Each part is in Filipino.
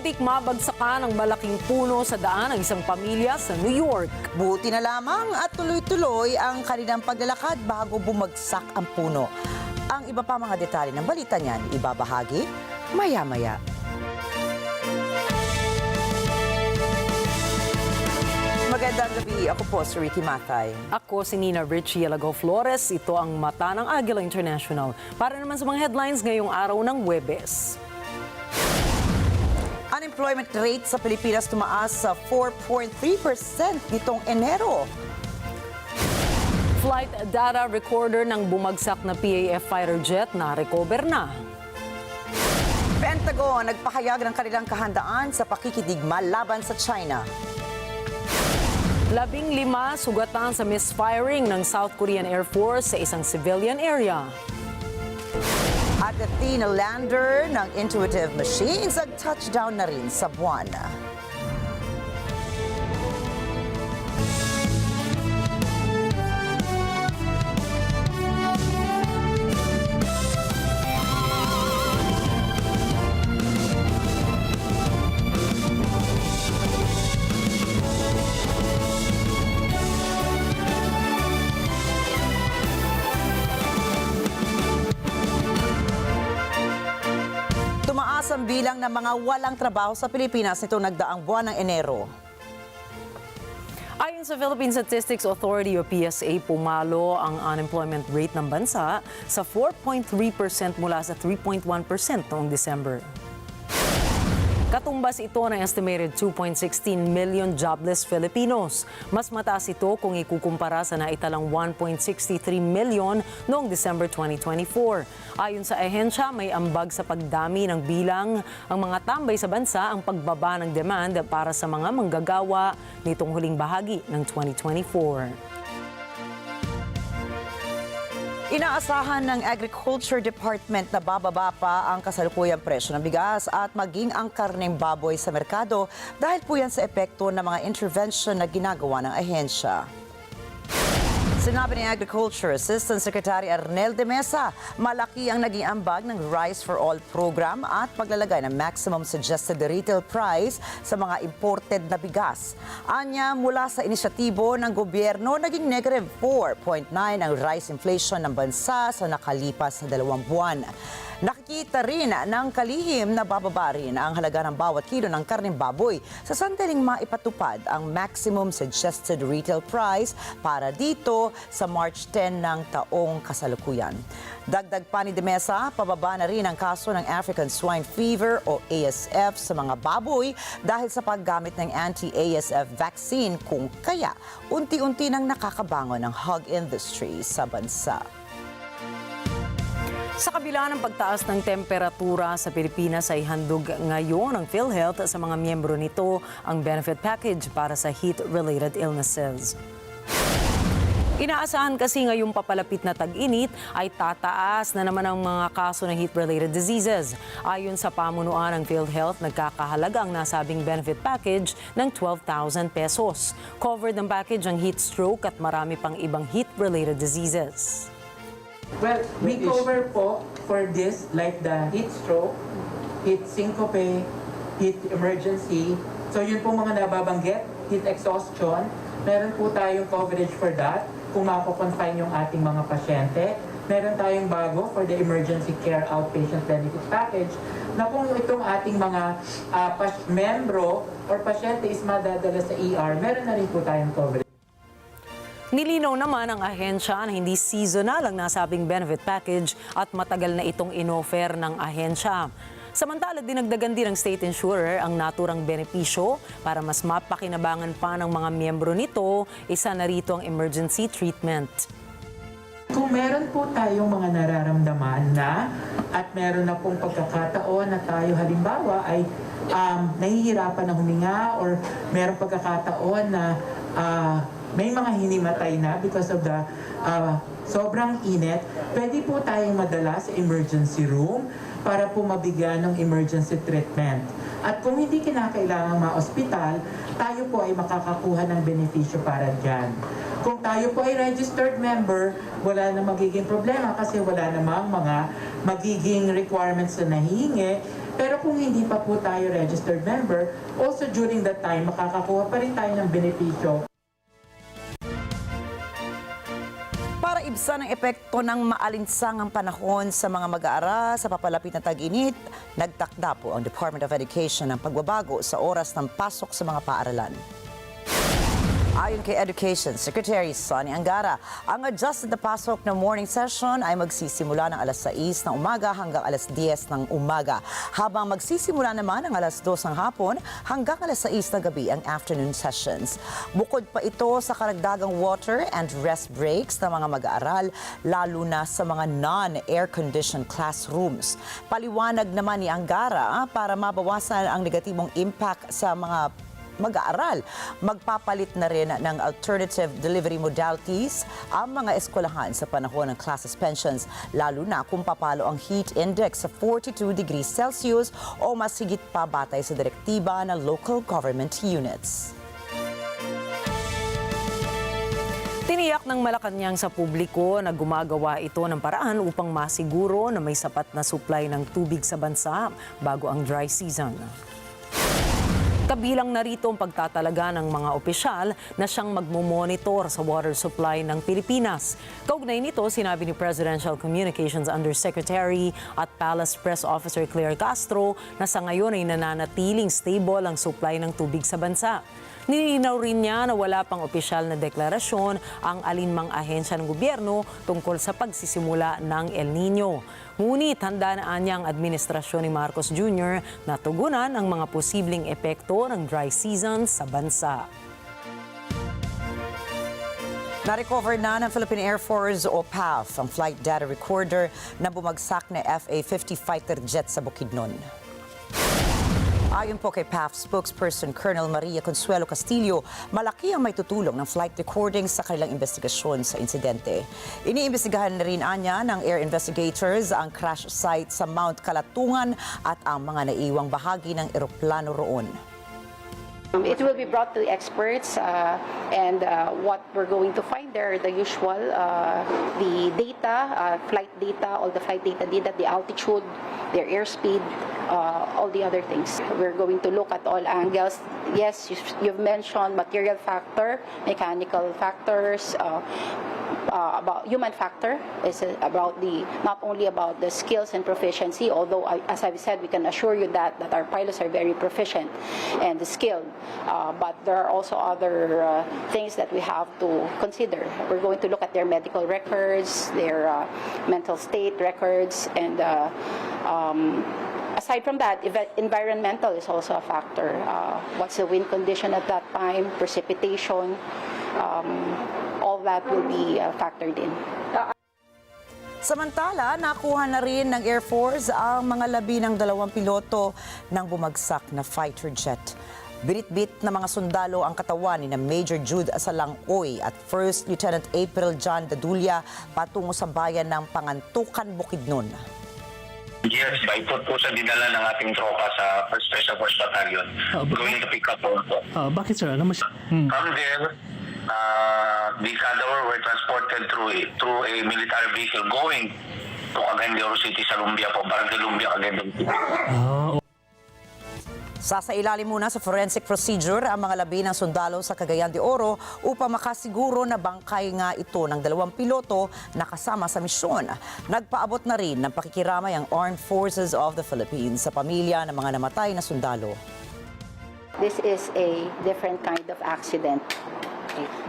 Muntik mabagsakan ang malaking puno sa daan ng isang pamilya sa New York. Buti na lamang at tuloy-tuloy ang kanilang paglalakad bago bumagsak ang puno. Ang iba pa mga detalye ng balita niyan, ibabahagi maya-maya. Magandang gabi. Ako po si Ricky Matay. Ako si Nina Richie Alago Flores. Ito ang mata ng Agila International. Para naman sa mga headlines ngayong araw ng Huwebes. Unemployment rate sa Pilipinas tumaas sa 4.3% nitong Enero. Flight data recorder ng bumagsak na PAF fighter jet na recover na. Pentagon nagpahayag ng kanilang kahandaan sa pakikidigma laban sa China. 15 sugatan sa misfiring ng South Korean Air Force sa isang civilian area. At Athena lander ng Intuitive Machines nag-touchdown na rin sa buwan. Tumaas ang bilang ng mga walang trabaho sa Pilipinas nitong nagdaang buwan ng Enero. Ayon sa Philippine Statistics Authority o PSA, pumalo ang unemployment rate ng bansa sa 4.3% mula sa 3.1% noong December. Katumbas ito ng estimated 2.16 million jobless Filipinos. Mas mataas ito kung ikukumpara sa naitalang 1.63 million noong December 2024. Ayon sa ahensya, may ambag sa pagdami ng bilang ang mga tambay sa bansa ang pagbaba ng demand para sa mga manggagawa nitong huling bahagi ng 2024. Inaasahan ng Agriculture Department na bababa pa ang kasalukuyang presyo ng bigas at maging ang karneng baboy sa merkado dahil po yan sa epekto ng mga intervention na ginagawa ng ahensya. Sinabi ni Agriculture Assistant Secretary Arnel de Mesa, malaki ang naging ambag ng Rice for All program at paglalagay ng maximum suggested retail price sa mga imported na bigas. Anya, mula sa inisyatibo ng gobyerno, naging negative 4.9 ang rice inflation ng bansa sa nakalipas na 2 buwan. Nakikita rin ng kalihim na bababa rin ang halaga ng bawat kilo ng karneng baboy sa sandaling maipatupad ang maximum suggested retail price para dito sa March 10 ng taong kasalukuyan. Dagdag pa ni De Mesa, pababa na rin ang kaso ng African Swine Fever o ASF sa mga baboy dahil sa paggamit ng anti-ASF vaccine kung kaya unti-unti nang nakakabangon ang hog industry sa bansa. Sa kabila ng pagtaas ng temperatura sa Pilipinas ay handog ngayon ng PhilHealth sa mga miyembro nito ang benefit package para sa heat-related illnesses. Inaasahan kasi ngayong papalapit na tag-init ay tataas na naman ang mga kaso ng heat-related diseases. Ayon sa pamunuan ng PhilHealth, nagkakahalaga ang nasabing benefit package ng 12,000 pesos. Covered ng package ang heat stroke at marami pang ibang heat-related diseases. Well, we cover po for this like the heat stroke, heat syncope, heat emergency. So yun po mga nababanggit, heat exhaustion. Meron po tayong coverage for that kung mako-confine yung ating mga pasyente. Meron tayong bago for the emergency care outpatient benefit package na kung itong ating mga membro or pasyente is madadala sa ER, meron na rin po tayong coverage. Nilinaw naman ang ahensya na hindi seasonal ang nasabing benefit package at matagal na itong inoffer ng ahensya. Samantala, dinagdagan din ng state insurer ang naturang benepisyo para mas mapakinabangan pa ng mga miyembro nito, isa na rito ang emergency treatment. Kung meron po tayong mga nararamdaman na at meron na pong pagkakataon na tayo halimbawa ay nahihirapan na huminga or meron pagkakataon na may mga hinimatay na because of the sobrang init, pwede po tayong madala sa emergency room para po mabigyan ng emergency treatment. At kung hindi kinakailangan ma-ospital, tayo po ay makakakuha ng benepisyo para dyan. Kung tayo po ay registered member, wala na magiging problema kasi wala namang mga magiging requirements na nahihingi Pero kung hindi pa po tayo registered member, also during that time, makakakuha pa rin tayo ng benepisyo. Para ibsan ang epekto ng maalinsangang panahon sa mga mag-aaral sa papalapit na tag-init, nagtakda po ang Department of Education ng pagbabago sa oras ng pasok sa mga paaralan. Ayon kay Education Secretary Sonny Angara, ang adjusted na pasok ng morning session ay magsisimula ng alas 6 ng umaga hanggang alas 10 ng umaga, habang magsisimula naman ng alas 2 ng hapon hanggang alas 6 ng gabi ang afternoon sessions. Bukod pa ito sa karagdagang water and rest breaks ng mga mag-aaral, lalo na sa mga non-air-conditioned classrooms. Paliwanag naman ni Angara para mabawasan ang negatibong impact sa mga mag-aaral, magpapalit na rin ng alternative delivery modalities ang mga eskwelahan sa panahon ng class suspensions, lalo na kung papalo ang heat index sa 42 degrees Celsius o mas higit pa batay sa direktiba ng local government units. Tiniyak ng Malacanang sa publiko na gumagawa ito ng paraan upang masiguro na may sapat na supply ng tubig sa bansa bago ang dry season. Kabilang narito ang pagtatalaga ng mga opisyal na siyang magmomonitor sa water supply ng Pilipinas. Kaugnay nito, sinabi ni Presidential Communications Undersecretary at Palace Press Officer Claire Castro na sa ngayon ay nananatiling stable ang supply ng tubig sa bansa. Nilinaw rin niya na wala pang opisyal na deklarasyon ang alinmang ahensya ng gobyerno tungkol sa pagsisimula ng El Nino. Ngunit handa na niya ang administrasyon ni Marcos Jr. na tugunan ang mga posibleng epekto ng dry season sa bansa. Na-recover na ng Philippine Air Force o PAF ang flight data recorder na bumagsak na FA-50 fighter jet sa Bukidnon. Ayon po kay PAF spokesperson Colonel Maria Consuelo Castillo, malaki ang may tutulong ng flight recordings sa kanilang investigasyon sa insidente. Iniimbestigahan na rin anya ng air investigators ang crash site sa Mount Kalatungan at ang mga naiwang bahagi ng eroplano roon. It will be brought to the experts and what we're going to find there, the usual, the data, flight data, all the flight data, the altitude, their airspeed, all the other things. We're going to look at all angles. Yes, you've mentioned material factor, mechanical factors, about human factor is about not only about the skills and proficiency, although as I've said, we can assure you that our pilots are very proficient and skilled, but there are also other things that we have to consider. We're going to look at their medical records, their mental state records, and aside from that, environmental is also a factor. What's the wind condition at that time, precipitation, all that will be factored in. Samantala, nakuha na rin ng Air Force ang mga labi ng 2 piloto ng bumagsak na fighter jet. Binitbit na mga sundalo ang katawan ni na Major Jude Asalangoy at First Lieutenant April John Dadulia patungo sa bayan ng Pangantukan, Bukidnon. Yes, by foot po siya dinala ng ating tropa sa 1st Special Force Battalion. Going to pick up also. Bakit sir? Ano mas... From there, the cadavers were transported through a military vehicle going to Cagayan de Oro City sa Lumbia po, Barangay Lumbia, Cagayan de Oro City. Sasailalim muna sa forensic procedure ang mga labi ng sundalo sa Cagayan de Oro upang makasiguro na bangkay nga ito ng 2 piloto na kasama sa misyon. Nagpaabot na rin ng pakikiramay ang Armed Forces of the Philippines sa pamilya ng mga namatay na sundalo. This is a different kind of accident.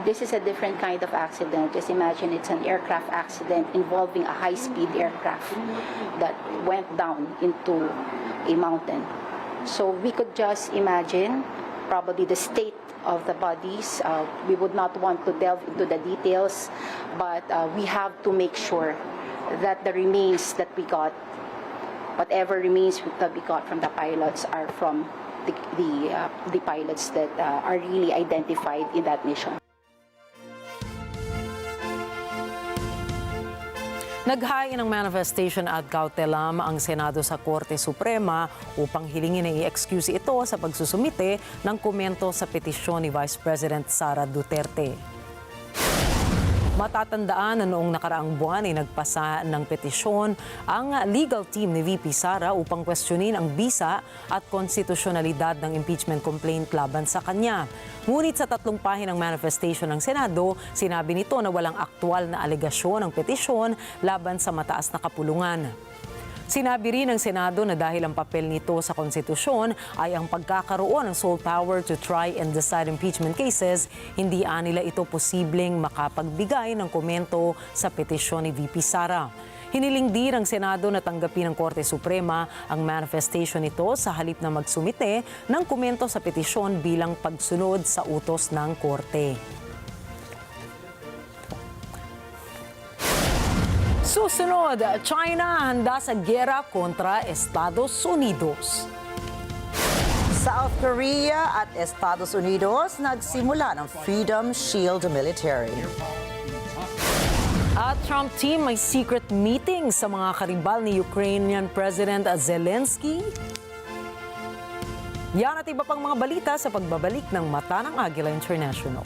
This is a different kind of accident. Just imagine it's an aircraft accident involving a high-speed aircraft that went down into a mountain. So we could just imagine probably the state of the bodies. We would not want to delve into the details, but we have to make sure that the remains that we got, whatever remains that we got from the pilots, are from the pilots that are really identified in that mission. Naghain ng manifestation ad cautelam ang Senado sa Korte Suprema upang hilingin na i-excuse ito sa pagsusumite ng komento sa petisyon ni Vice President Sara Duterte. Matatandaan na noong nakaraang buwan ay nagpasa ng petisyon ang legal team ni VP Sara upang questionin ang bisa at konstitusyonalidad ng impeachment complaint laban sa kanya. Ngunit sa 3 pahinang manifestation ng Senado, sinabi nito na walang aktwal na alegasyon ng petisyon laban sa mataas na kapulungan. Sinabi rin ng Senado na dahil ang papel nito sa konstitusyon ay ang pagkakaroon ng sole power to try and decide impeachment cases, hindi nila ito posibleng makapagbigay ng komento sa petisyon ni VP Sara. Hiniling din ng Senado na tanggapin ng Korte Suprema ang manifestation nito sa halip na magsumite ng komento sa petisyon bilang pagsunod sa utos ng Korte. Susunod, China handa sa giyera kontra Estados Unidos. South Korea at Estados Unidos nagsimula ng Freedom Shield Military. At Trump team may secret meeting sa mga karibal ni Ukrainian President Zelensky. Yan at iba pang mga balita sa pagbabalik ng Mata ng Agila International.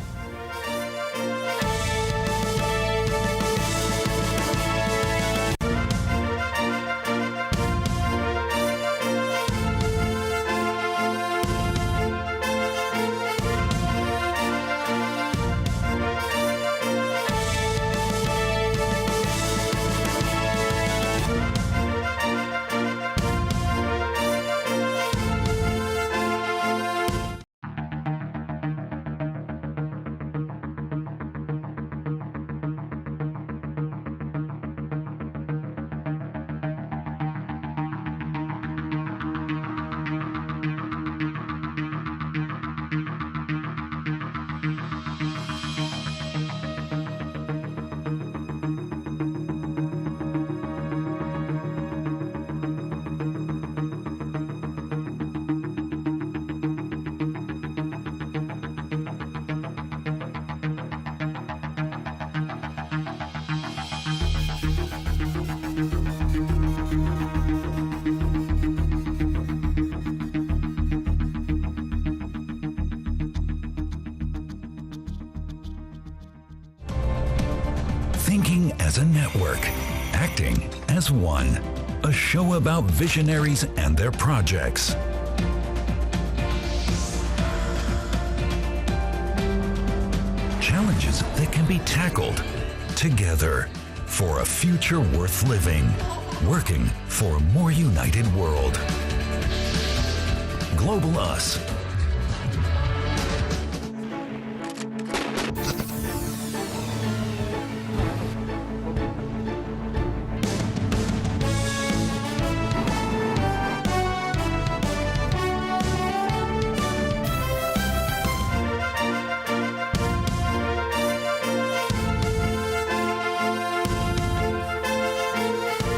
Thinking as a network, acting as one. A show about visionaries and their projects. Challenges that can be tackled together for a future worth living. Working for a more united world. Global Us.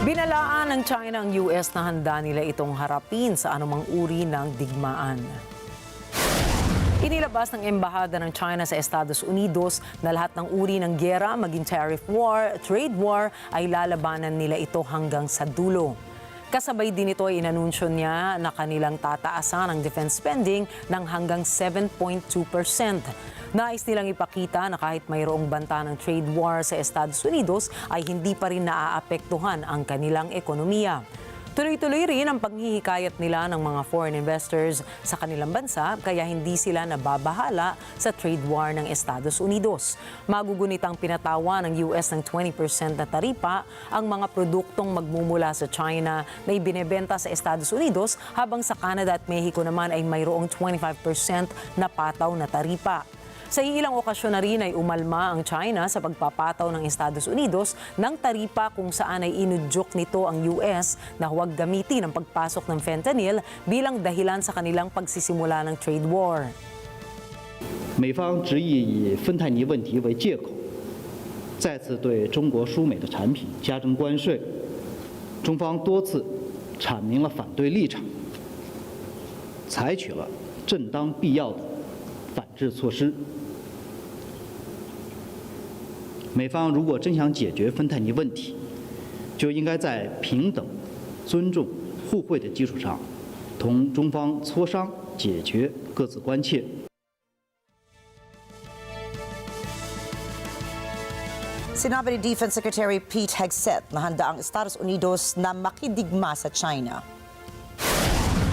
Binalaan ng China ang U.S. na handa nila itong harapin sa anumang uri ng digmaan. Inilabas ng Embahada ng China sa Estados Unidos na lahat ng uri ng giyera, maging tariff war, trade war, ay lalabanan nila ito hanggang sa dulo. Kasabay din ito ay inanunsyo niya na kanilang tataasan ang defense spending ng hanggang 7.2%. Nais nilang ipakita na kahit mayroong banta ng trade war sa Estados Unidos ay hindi pa rin naaapektuhan ang kanilang ekonomiya. Tuloy-tuloy rin ang paghihikayat nila ng mga foreign investors sa kanilang bansa kaya hindi sila nababahala sa trade war ng Estados Unidos. Magugunitang pinatawa ng US ng 20% na taripa ang mga produktong magmumula sa China na ibinebenta sa Estados Unidos habang sa Canada at Mexico naman ay mayroong 25% na pataw na taripa. Sa ilang okasyon na rin ay umalma ang China sa pagpapataw ng Estados Unidos ng taripa kung saan ay inudyok nito ang US na huwag gamitin ang pagpasok ng fentanyl bilang dahilan sa kanilang pagsisimula ng trade war. 美方执意以芬太尼问题为借口，再次对中国输美的产品加征关税。中方多次阐明了反对立场，采取了正当必要的反制措施。美方如果真想解决芬太尼问题，就应该在平等、尊重、互惠的基础上，同中方磋商解决各自关切。Sinabi ni Defense Secretary Pete Hegseth na handa ang Estados Unidos na makidigma sa China.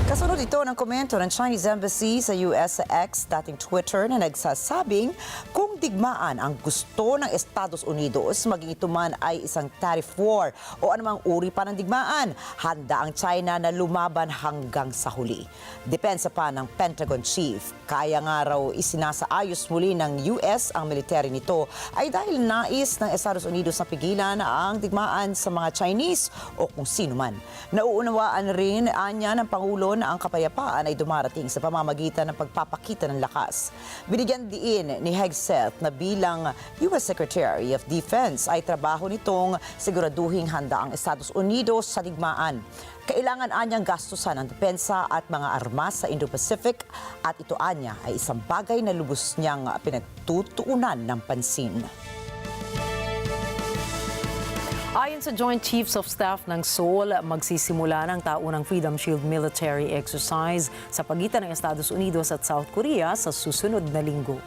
Kasunod ito ng komento ng Chinese Embassy sa US X, dating Twitter, na nagsasabing kung digmaan ang gusto ng Estados Unidos, maging ito man ay isang tariff war o anumang uri pa ng digmaan, handa ang China na lumaban hanggang sa huli. Depensa pa ng Pentagon Chief. Kaya nga raw isinasaayos muli ng US ang military nito ay dahil nais ng Estados Unidos na pigilan ang digmaan sa mga Chinese o kung sino man. Nauunawaan rin anya ng Pangulo na ang kapayapaan ay dumarating sa pamamagitan ng pagpapakita ng lakas. Binigyan diin ni Hegseth na bilang U.S. Secretary of Defense ay trabaho nitong siguraduhing handa ang Estados Unidos sa digmaan. Kailangan anyang gastusan ang depensa at mga armas sa Indo-Pacific at ito anya ay isang bagay na lubos niyang pinagtutuunan ng pansin. Ayon sa Joint Chiefs of Staff ng Seoul, magsisimula ng taunang Freedom Shield military exercise sa pagitan ng Estados Unidos at South Korea sa susunod na linggo.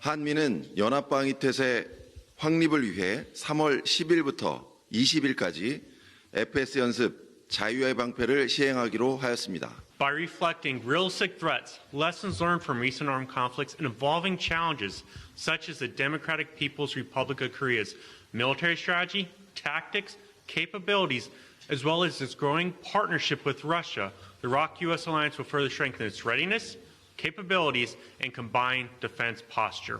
한미는 연합방위태세 확립을 위해 3월 10일부터 20일까지 FS 연습 자유의 방패를 시행하기로 하였습니다. By reflecting realistic threats, lessons learned from recent armed conflicts, and evolving challenges such as the Democratic People's Republic of Korea's military strategy, tactics, capabilities, as well as its growing partnership with Russia, the ROK-US alliance will further strengthen its readiness, capabilities, and combined defense posture.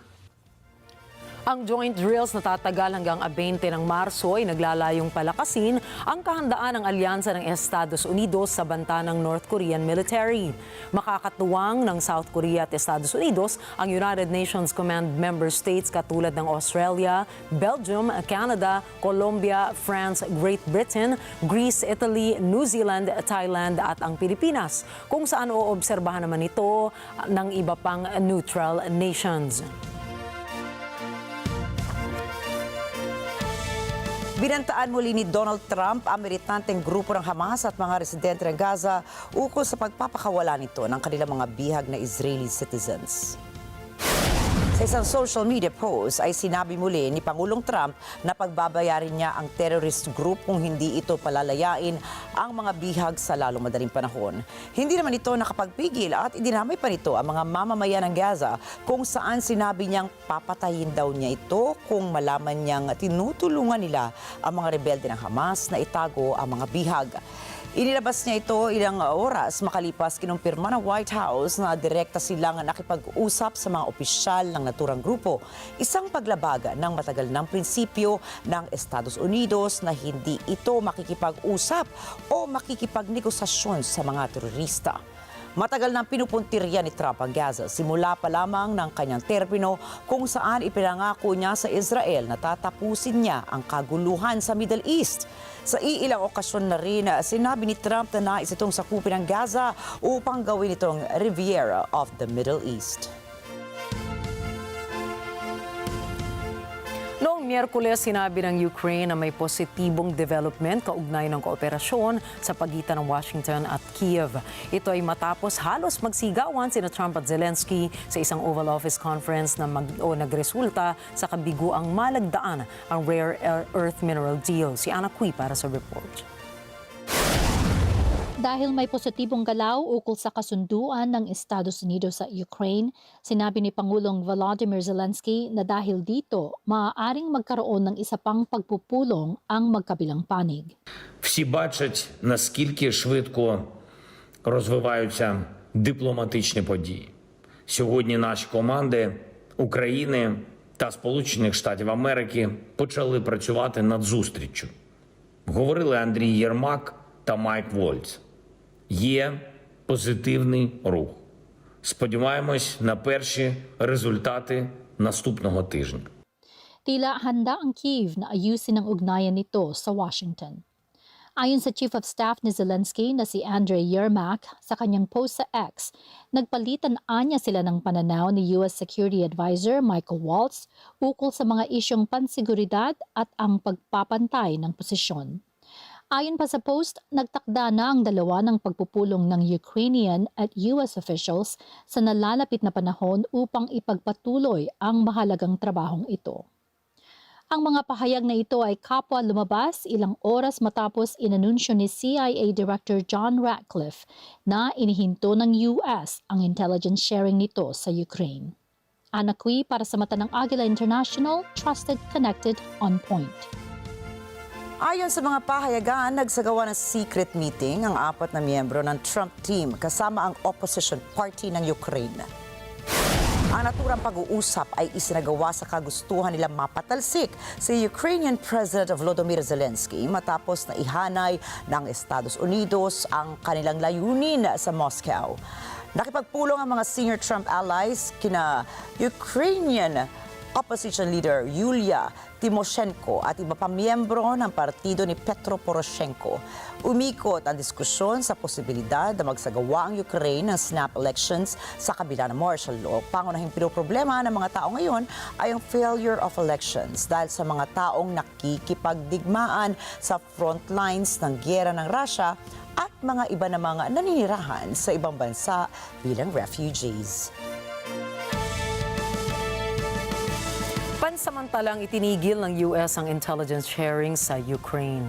Ang joint drills na tatagal hanggang 20 ng Marso ay naglalayong palakasin ang kahandaan ng alyansa ng Estados Unidos sa banta ng North Korean military. Makakatuwang ng South Korea at Estados Unidos ang United Nations Command member states katulad ng Australia, Belgium, Canada, Colombia, France, Great Britain, Greece, Italy, New Zealand, Thailand at ang Pilipinas, kung saan oobserbahan naman ito ng iba pang neutral nations. Binantaan muli ni Donald Trump ang militanteng grupo ng Hamas at mga residente ng Gaza ukol sa pagpapakawala nito ng kanilang mga bihag na Israeli citizens. Sa isang social media post ay sinabi muli ni Pangulong Trump na pagbabayarin niya ang terrorist group kung hindi ito palalayain ang mga bihag sa lalong madaling panahon. Hindi naman ito nakapagpigil at idinamay pa nito ang mga mamamayan ng Gaza kung saan sinabi niyang papatayin daw niya ito kung malaman niyang tinutulungan nila ang mga rebelde ng Hamas na itago ang mga bihag. Inilabas niya ito ilang oras makalipas kinumpirma ng White House na direkta silang nakipag-usap sa mga opisyal ng naturang grupo. Isang paglabaga ng matagal ng prinsipyo ng Estados Unidos na hindi ito makikipag-usap o makikipagnegosasyon sa mga terorista. Matagal nang pinupuntirya ni Trump ang Gaza simula pa lamang ng kanyang termino kung saan ipinangako niya sa Israel na tatapusin niya ang kaguluhan sa Middle East. Sa iilang okasyon na rin, sinabi ni Trump na nais itong sakupin ang Gaza upang gawin itong Riviera of the Middle East. Noong Miyerkules, sinabi ng Ukraine na may positibong development kaugnay ng kooperasyon sa pagitan ng Washington at Kiev. Ito ay matapos halos magsigawan sina Trump at Zelensky sa isang Oval Office conference na nagresulta sa kabiguang malagdaan ang rare earth mineral deal. Si Ana Cui para sa report. Dahil may positibong galaw ukol sa kasunduan ng Estados Unidos sa Ukraine, sinabi ni Pangulong Volodymyr Zelensky na dahil dito, maaaring magkaroon ng isa pang pagpupulong ang magkabilang panig. Всі бачать, наскільки швидко розвиваються дипломатичні події. Сьогодні наші команди України та Сполучених Штатів Америки почали працювати над зустріччю. Говорили Андрій Єрмак та Майк Вольц. Є позитивний рух. Сподіваємось на перші результати наступного тижня. Tila handa ang Kiev na ayusin ang ugnayan nito sa Washington. Ayon sa Chief of Staff ni Zelensky na si Andriy Yermak sa kanyang post sa X, nagpalitan anya sila ng pananaw ni U.S. Security Advisor Michael Waltz ukol sa mga isyong pansiguridad at ang pagpapantay ng posisyon. Ayon pa sa post, nagtakda na ang dalawa ng pagpupulong ng Ukrainian at U.S. officials sa nalalapit na panahon upang ipagpatuloy ang mahalagang trabahong ito. Ang mga pahayag na ito ay kapwa lumabas ilang oras matapos inanunsyo ni CIA Director John Ratcliffe na inihinto ng U.S. ang intelligence sharing nito sa Ukraine. Ana Cui para sa mata ng Agila International, trusted, connected, on point. Ayon sa mga pahayagan, nagsagawa ng secret meeting ang 4 na miyembro ng Trump team kasama ang opposition party ng Ukraine. Ang naturang pag-uusap ay isinagawa sa kagustuhan nilang mapatalsik si Ukrainian President Volodymyr Zelensky matapos na ihanay ng Estados Unidos ang kanilang layunin sa Moscow. Nakipagpulong ang mga senior Trump allies kina Ukrainian opposition leader Yulia Tymoshenko at iba pa miyembro ng partido ni Petro Poroshenko. Umikot ang diskusyon sa posibilidad na magsagawa ang Ukraine ng snap elections sa kabila ng martial law. Pangunahing pinoproblema ng mga tao ngayon ay ang failure of elections dahil sa mga taong nakikipagdigmaan sa front lines ng giyera ng Russia at mga iba na mga naninirahan sa ibang bansa bilang refugees. Pansamantalang itinigil ng U.S. ang intelligence sharing sa Ukraine.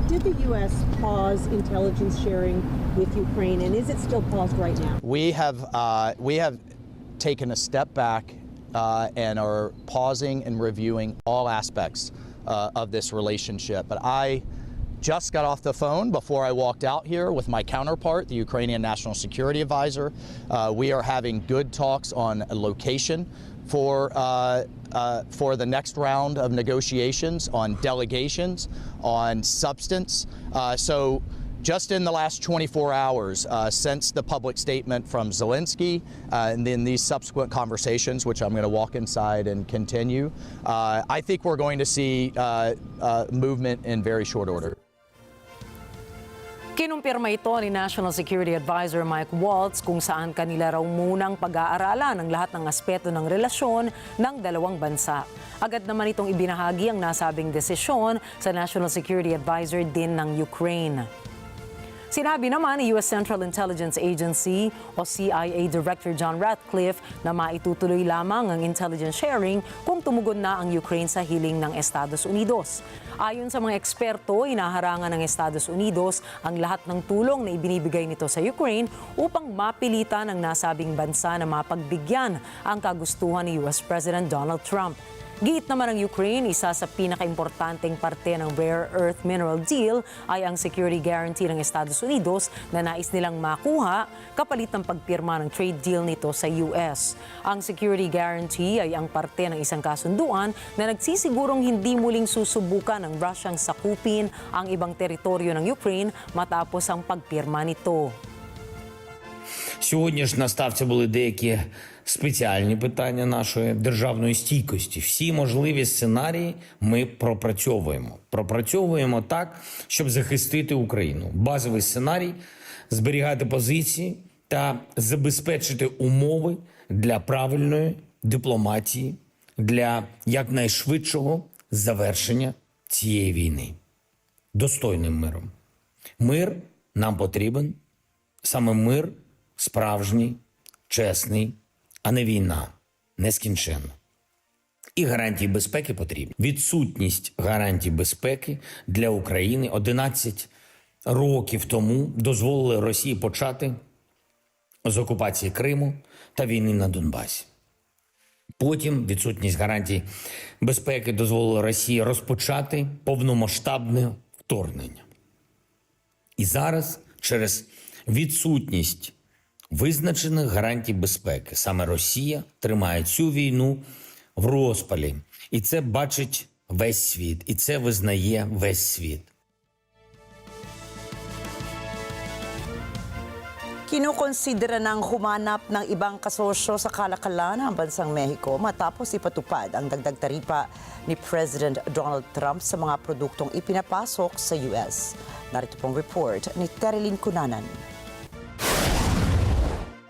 Did the U.S. pause intelligence sharing with Ukraine, and is it still paused right now? We have taken a step back and are pausing and reviewing all aspects of this relationship. But I just got off the phone before I walked out here with my counterpart, the Ukrainian National Security Advisor. We are having good talks on a location for the next round of negotiations, on delegations, on substance. So just in the last 24 hours since the public statement from Zelensky and then these subsequent conversations, which I'm going to walk inside and continue, I think we're going to see movement in very short order. Kinumpirma ito ni National Security Advisor Mike Waltz kung saan kanila raw munang pag-aaralan ang lahat ng aspeto ng relasyon ng dalawang bansa. Agad naman itong ibinahagi ang nasabing desisyon sa National Security Advisor din ng Ukraine. Sinabi naman ni U.S. Central Intelligence Agency o CIA Director John Ratcliffe na maitutuloy lamang ang intelligence sharing kung tumugon na ang Ukraine sa hiling ng Estados Unidos. Ayon sa mga eksperto, inaharangan ng Estados Unidos ang lahat ng tulong na ibinibigay nito sa Ukraine upang mapilitan ang nasabing bansa na mapagbigyan ang kagustuhan ni U.S. President Donald Trump. Giit naman ng Ukraine, isa sa pinakaimportanteng parte ng rare earth mineral deal ay ang security guarantee ng Estados Unidos na nais nilang makuha kapalit ng pagpirma ng trade deal nito sa US. Ang security guarantee ay ang parte ng isang kasunduan na nagsisigurong hindi muling susubukan ng Russiang sakupin ang ibang teritoryo ng Ukraine matapos ang pagpirma nito. Сьогодні ж на ставці були деякі спеціальні питання нашої державної стійкості. Всі можливі сценарії ми пропрацьовуємо. Пропрацьовуємо так, щоб захистити Україну. Базовий сценарій – зберігати позиції та забезпечити умови для правильної дипломатії, для якнайшвидшого завершення цієї війни. Достойним миром. Мир нам потрібен, саме мир справжній, чесний, а не війна, нескінченна. І гарантії безпеки потрібні. Відсутність гарантій безпеки для України 11 років тому дозволили Росії почати з окупації Криму та війни на Донбасі. Потім відсутність гарантій безпеки дозволила Росії розпочати повномасштабне вторгнення. І зараз через відсутність визначених гарантій безпеки саме Росія тримає цю війну в розпалі. І це бачить весь світ, і це визнає весь світ. Kinukonsidera ng humanap ng ibang kasosyo sa kalakalan ng bansang Mexico matapos ipatupad ang dagdag taripa ni President Donald Trump sa mga produktong ipinapasok sa US. Narito pong report ni Terilyn Cunanan.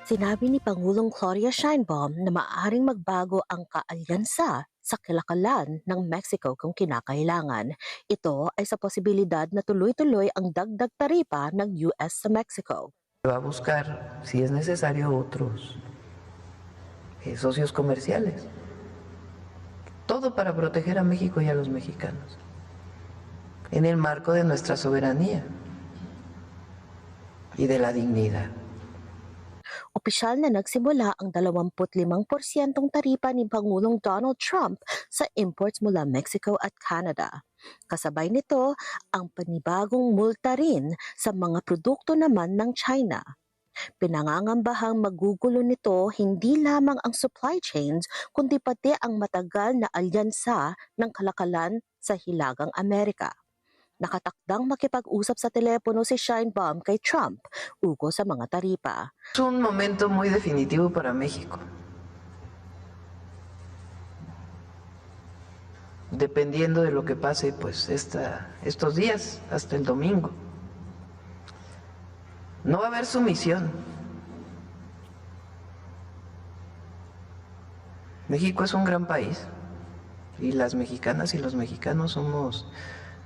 Sinabi ni Pangulong Gloria Sheinbaum na maaaring magbago ang kaalyansa sa kalakalan ng Mexico kung kinakailangan. Ito ay sa posibilidad na tuloy-tuloy ang dagdag taripa ng U.S. sa Mexico. Va a buscar, si es necesario, otros socios comerciales. Todo para proteger a México y a los mexicanos, en el marco de nuestra soberanía y de la dignidad. Opisyal na nagsimula ang 25% taripa ni Pangulong Donald Trump sa imports mula Mexico at Canada. Kasabay nito ang panibagong multa rin sa mga produkto naman ng China. Pinangangambahang magugulo nito hindi lamang ang supply chains kundi pati ang matagal na alyansa ng kalakalan sa Hilagang Amerika. Nakatakdang makipag-usap sa telepono si Sheinbaum kay Trump ugo sa mga taripa. Es un momento muy definitivo para México. Dependiendo de lo que pase, pues estos días, hasta el domingo. No va a haber sumisión. México es un gran país y las mexicanas y los mexicanos somos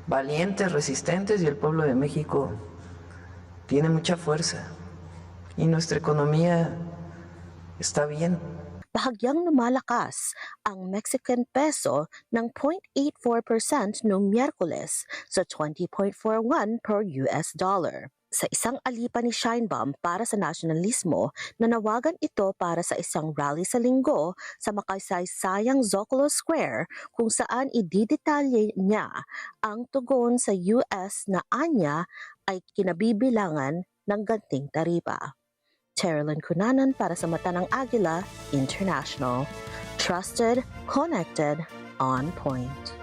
valientes, resistentes y el pueblo de México tiene mucha fuerza y nuestra economía está bien. Bahagyang lumalakas ang Mexican peso ng 0.84% noong Miyerkules sa 20.41 per US dollar. Sa isang alipa ni Sheinbaum para sa nasyonalismo, nanawagan ito para sa isang rally sa linggo sa makasaysayang Zocalo Square kung saan ididetalye niya ang tugon sa US na anya ay kinabibilangan ng ganting taripa. Terilyn Cunanan para sa Mata ng Agila International. Trusted, connected, on point.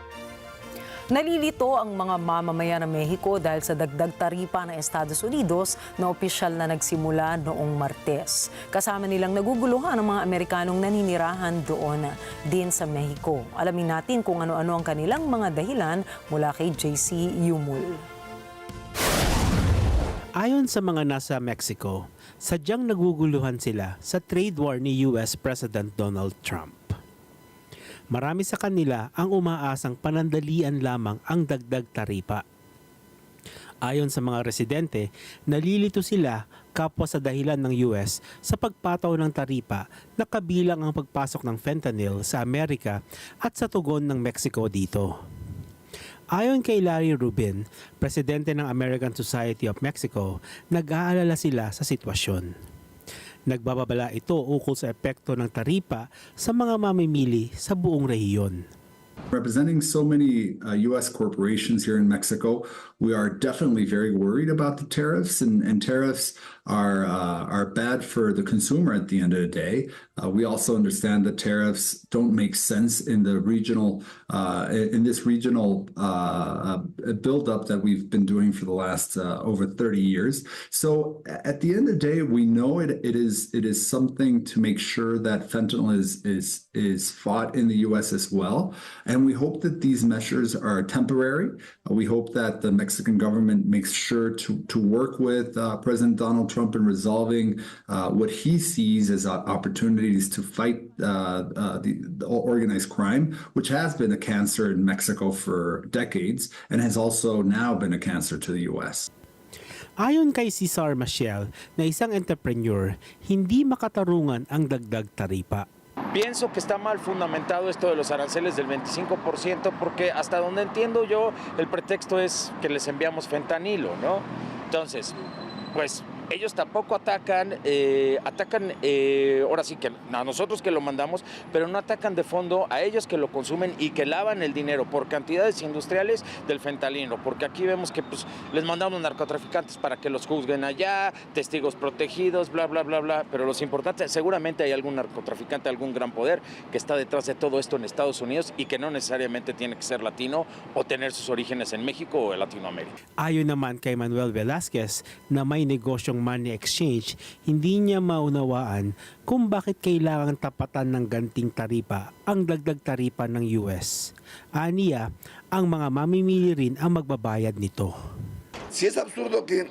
Nalilito ang mga mamamayan ng Mexico dahil sa dagdag taripa ng Estados Unidos na opisyal na nagsimula noong Martes. Kasama nilang naguguluhan ang mga Amerikanong naninirahan doon din sa Mexico. Alamin natin kung ano-ano ang kanilang mga dahilan mula kay JC Yumul. Ayon sa mga nasa Mexico, sadyang naguguluhan sila sa trade war ni US President Donald Trump. Marami sa kanila ang umaasang panandalian lamang ang dagdag taripa. Ayon sa mga residente, nalilito sila kapwa sa dahilan ng US sa pagpataw ng taripa na kabilang ang pagpasok ng fentanyl sa Amerika at sa tugon ng Mexico dito. Ayon kay Larry Rubin, presidente ng American Society of Mexico, nag-aalala sila sa sitwasyon. Nagbababala ito ukol sa epekto ng taripa sa mga mamimili sa buong rehiyon. Representing so many U.S. corporations here in Mexico, we are definitely very worried about the tariffs, and tariffs are bad for the consumer at the end of the day. We also understand that tariffs don't make sense in the regional buildup that we've been doing for the last over 30 years. So at the end of the day, we know it is something to make sure that fentanyl is fought in the U.S. as well. And we hope that these measures are temporary. We hope that the Mexican government makes sure to work with President Donald Trump in resolving what he sees as opportunities to fight the organized crime, which has been a cancer in Mexico for decades and has also now been a cancer to the U.S. Ayon kay Cesar Maciel na isang entrepreneur, hindi makatarungan ang dagdag taripa. Pienso que está mal fundamentado esto de los aranceles del 25% porque hasta donde entiendo yo el pretexto es que les enviamos fentanilo, ¿no? Entonces, pues ellos tampoco atacan ahora sí que a nosotros que lo mandamos, pero no atacan de fondo a ellos que lo consumen y que lavan el dinero por cantidades industriales del fentanilo, porque aquí vemos que pues, les mandamos narcotraficantes para que los juzguen allá, testigos protegidos, bla, bla, bla, bla, pero los importantes, seguramente hay algún narcotraficante, algún gran poder que está detrás de todo esto en Estados Unidos y que no necesariamente tiene que ser latino o tener sus orígenes en México o en Latinoamérica. Ayon naman kay Manuel Velasquez na may negosyong money exchange, hindi niya maunawaan kung bakit kailangang tapatan ng ganting taripa ang dagdag taripa ng US. Aniya, ang mga mamimili rin ang magbabayad nito. Si es absurdo que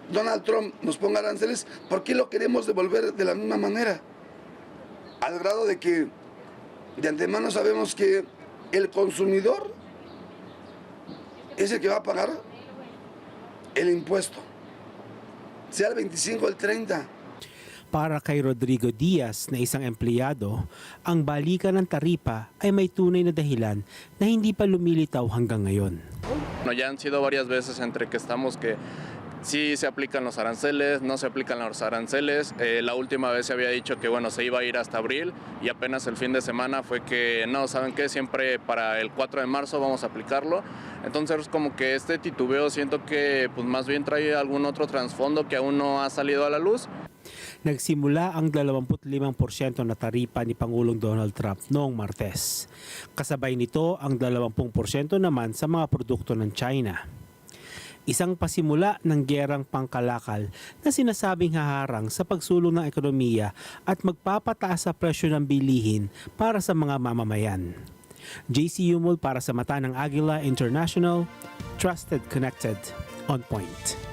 Donald Trump nos ponga aranceles, ¿por qué lo queremos devolver de la misma manera? Al grado de que de antemano sabemos que el consumidor es el que va a pagar el impuesto, sea el 25 o el 30. Para kay Rodrigo Diaz na isang empleyado, ang balikan ng taripa ay may tunay na dahilan na hindi pa lumilitaw hanggang ngayon. No, ya han sido varias veces entre que estamos que sí se aplican los aranceles, no se aplican los aranceles. La última vez se había dicho que bueno, se iba a ir hasta abril y apenas el fin de semana fue que no, ¿saben qué? Siempre para el 4 de marzo vamos a aplicarlo. Entonces como que este titubeo siento que pues más bien trae algún otro trasfondo que aún no ha salido a la luz. Nagsimula ang 25% na taripa ni Pangulong Donald Trump noong Martes. Kasabay nito ang 20% naman sa mga produkto ng China. Isang pasimula ng gerang pangkalakal na sinasabing haharang sa pagsulong ng ekonomiya at magpapataas sa presyo ng bilihin para sa mga mamamayan. JC Yumol para sa mata ng Agila International, Trusted, Connected, On Point.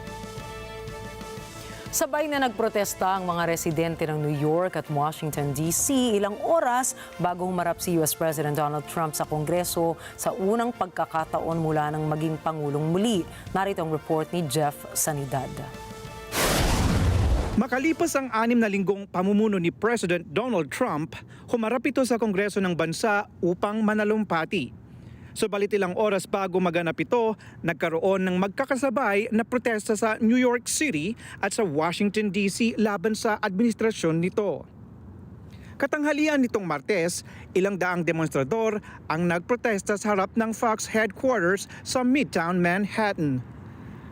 Sabay na nagprotesta ang mga residente ng New York at Washington, D.C. ilang oras bago humarap si U.S. President Donald Trump sa Kongreso sa unang pagkakataon mula nang maging Pangulong muli. Narito ang report ni Jeff Sanidad. Makalipas ang 6 na linggong pamumuno ni President Donald Trump, humarap ito sa Kongreso ng bansa upang manalumpati. Subalit ilang oras bago maganap ito, nagkaroon ng magkakasabay na protesta sa New York City at sa Washington, D.C. laban sa administrasyon nito. Katanghalian nitong Martes, ilang daang demonstrador ang nagprotesta sa harap ng Fox headquarters sa Midtown Manhattan.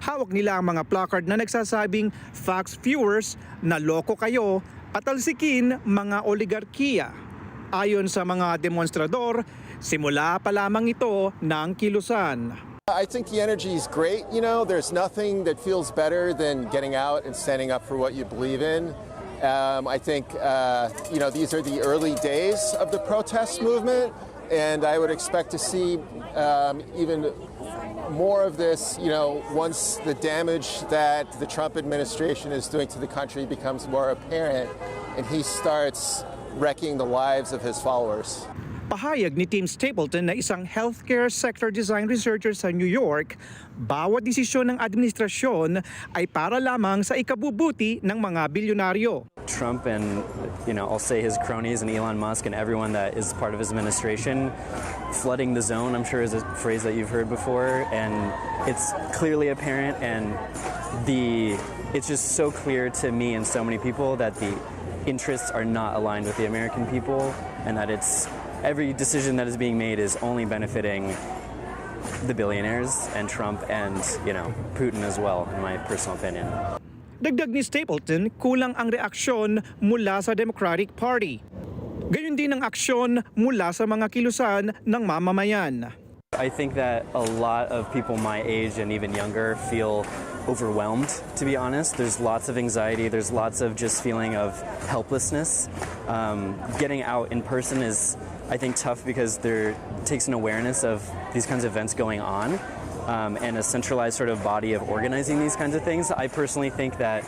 Hawak nila ang mga placard na nagsasabing Fox viewers, naloko kayo, patalsikin mga oligarkiya. Ayon sa mga demonstrador, simula pa lamang ito ng kilusan. I think the energy is great. You know, there's nothing that feels better than getting out and standing up for what you believe in. I think, you know, these are the early days of the protest movement, and I would expect to see even more of this, you know, once the damage that the Trump administration is doing to the country becomes more apparent and he starts wrecking the lives of his followers. Pahayag ni Tim Stapleton na isang healthcare sector design researcher sa New York, bawat desisyon ng administrasyon ay para lamang sa ikabubuti ng mga bilyonaryo. Trump and, you know, I'll say his cronies and Elon Musk and everyone that is part of his administration, flooding the zone, I'm sure is a phrase that you've heard before, and it's clearly apparent, and it's just so clear to me and so many people that the interests are not aligned with the American people, and that every decision that is being made is only benefiting the billionaires and Trump and, you know, Putin as well, in my personal opinion. Dagdag ni Stapleton, kulang ang reaksyon mula sa Democratic Party. Gayon din ang aksyon mula sa mga kilusan ng mamamayan. I think that a lot of people my age and even younger feel overwhelmed, to be honest. There's lots of anxiety, there's lots of just feeling of helplessness. Getting out in person is, I think, tough because there takes an awareness of these kinds of events going on and a centralized sort of body of organizing these kinds of things. I personally think that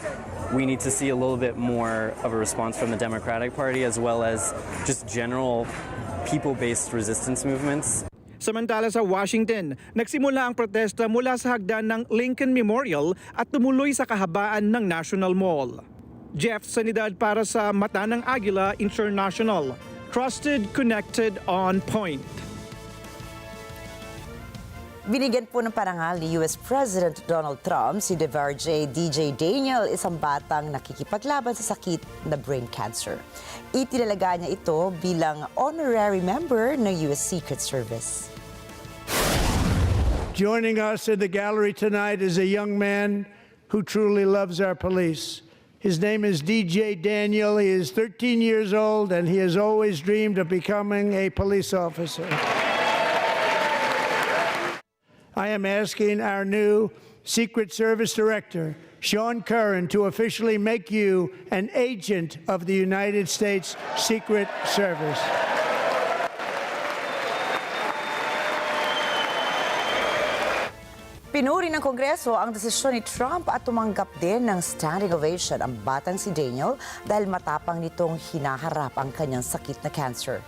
we need to see a little bit more of a response from the Democratic Party as well as just general people-based resistance movements. Samantala sa Washington, nagsimula ang protesta mula sa hagdan ng Lincoln Memorial at tumuloy sa kahabaan ng National Mall. Jeff Sanidad para sa Mata ng Agila International. Trusted, Connected, On Point. Binigyan po ng parangal ni U.S. President Donald Trump si DJ Daniel, isang batang nakikipaglaban sa sakit na brain cancer. Itinalaga niya ito bilang honorary member ng U.S. Secret Service. Joining us in the gallery tonight is a young man who truly loves our police. His name is DJ Daniel. He is 13 years old and he has always dreamed of becoming a police officer. I am asking our new Secret Service Director, Sean Curran, to officially make you an agent of the United States Secret Service. Pinuri ng Kongreso ang desisyon ni Trump at tumanggap din ng standing ovation ang batang si Daniel dahil matapang nitong hinaharap ang kanyang sakit na cancer.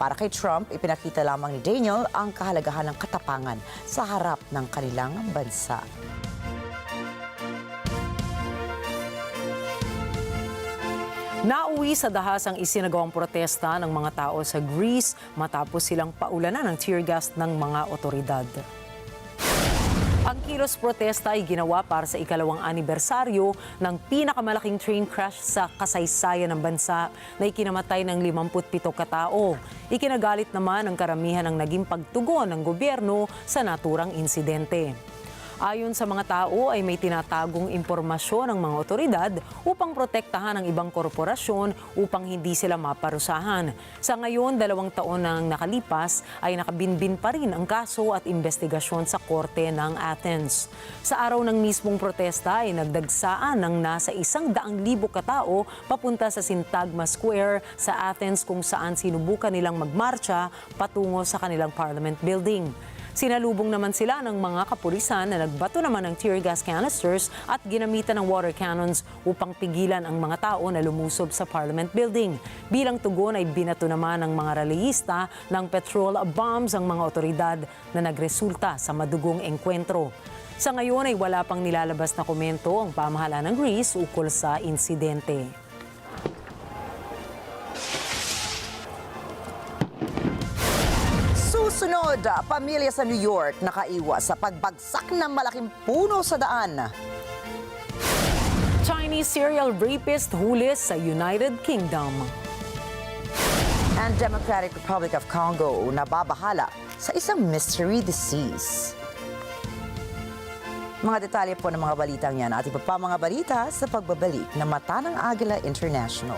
Para kay Trump, ipinakita lamang ni Daniel ang kahalagahan ng katapangan sa harap ng kanilang bansa. Nauwi sa dahas ang isinagawang protesta ng mga tao sa Greece matapos silang paulanan ng tear gas ng mga otoridad. Ang kilos protesta ay ginawa para sa ikalawang anibersaryo ng pinakamalaking train crash sa kasaysayan ng bansa na ikinamatay ng 57 katao. Ikinagalit naman ang karamihan ng naging pagtugon ng gobyerno sa naturang insidente. Ayon sa mga tao ay may tinatagong impormasyon ng mga otoridad upang protektahan ang ibang korporasyon upang hindi sila maparusahan. Sa ngayon, 2 taon nang nakalipas ay nakabinbin pa rin ang kaso at investigasyon sa korte ng Athens. Sa araw ng mismong protesta ay nagdagsaan ng nasa 100,000 katao papunta sa Syntagma Square sa Athens kung saan sinubukan nilang magmarcha patungo sa kanilang Parliament Building. Sinalubong naman sila ng mga kapulisan na nagbato naman ng tear gas canisters at ginamitan ng water cannons upang pigilan ang mga tao na lumusob sa Parliament Building. Bilang tugon ay binato naman ng mga rallyista ng petrol bombs ang mga otoridad na nagresulta sa madugong engkwentro. Sa ngayon ay wala pang nilalabas na komento ang pamahalaan ng Greece ukol sa insidente. Susunod, pamilya sa New York nakaiwas sa pagbagsak ng malaking puno sa daan. Chinese serial rapist huli sa United Kingdom. And Democratic Republic of Congo nababahala sa isang mystery disease. Mga detalye po ng mga balitang yan at iba pa mga balita sa pagbabalik ng Mata ng Agila International.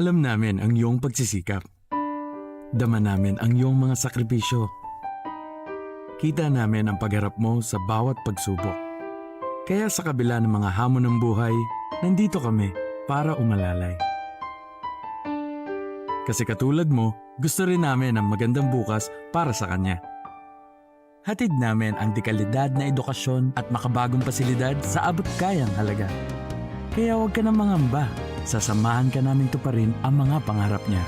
Alam namin ang iyong pagsisikap. Dama namin ang iyong mga sakripisyo. Kita namin ang pagharap mo sa bawat pagsubok. Kaya sa kabila ng mga hamon ng buhay, nandito kami para umalalay. Kasi katulad mo, gusto rin namin ang magandang bukas para sa kanya. Hatid namin ang dekalidad na edukasyon at makabagong pasilidad sa abot kayang halaga. Kaya huwag ka na mangamba. Sasamahan ka namin tuparin ang mga pangarap niya.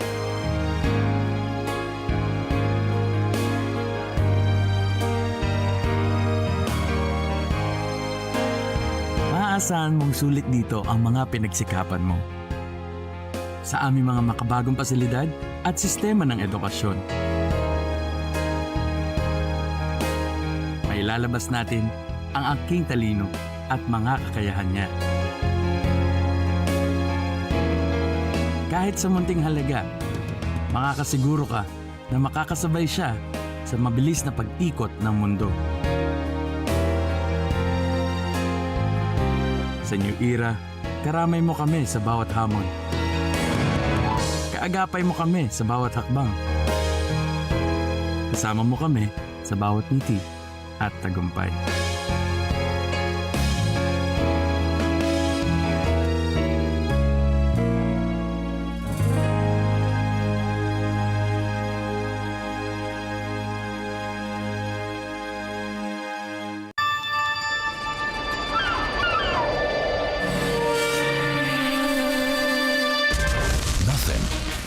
Maaasahan mong sulit dito ang mga pinagsikapan mo. Sa aming mga makabagong pasilidad at sistema ng edukasyon. Mailalabas natin ang aking talino at mga kakayahan niya. Kahit sa munting halaga, makakasiguro ka na makakasabay siya sa mabilis na pag-ikot ng mundo. Sa New Era, karamay mo kami sa bawat hamon. Kaagapay mo kami sa bawat hakbang. Kasama mo kami sa bawat ngiti at tagumpay.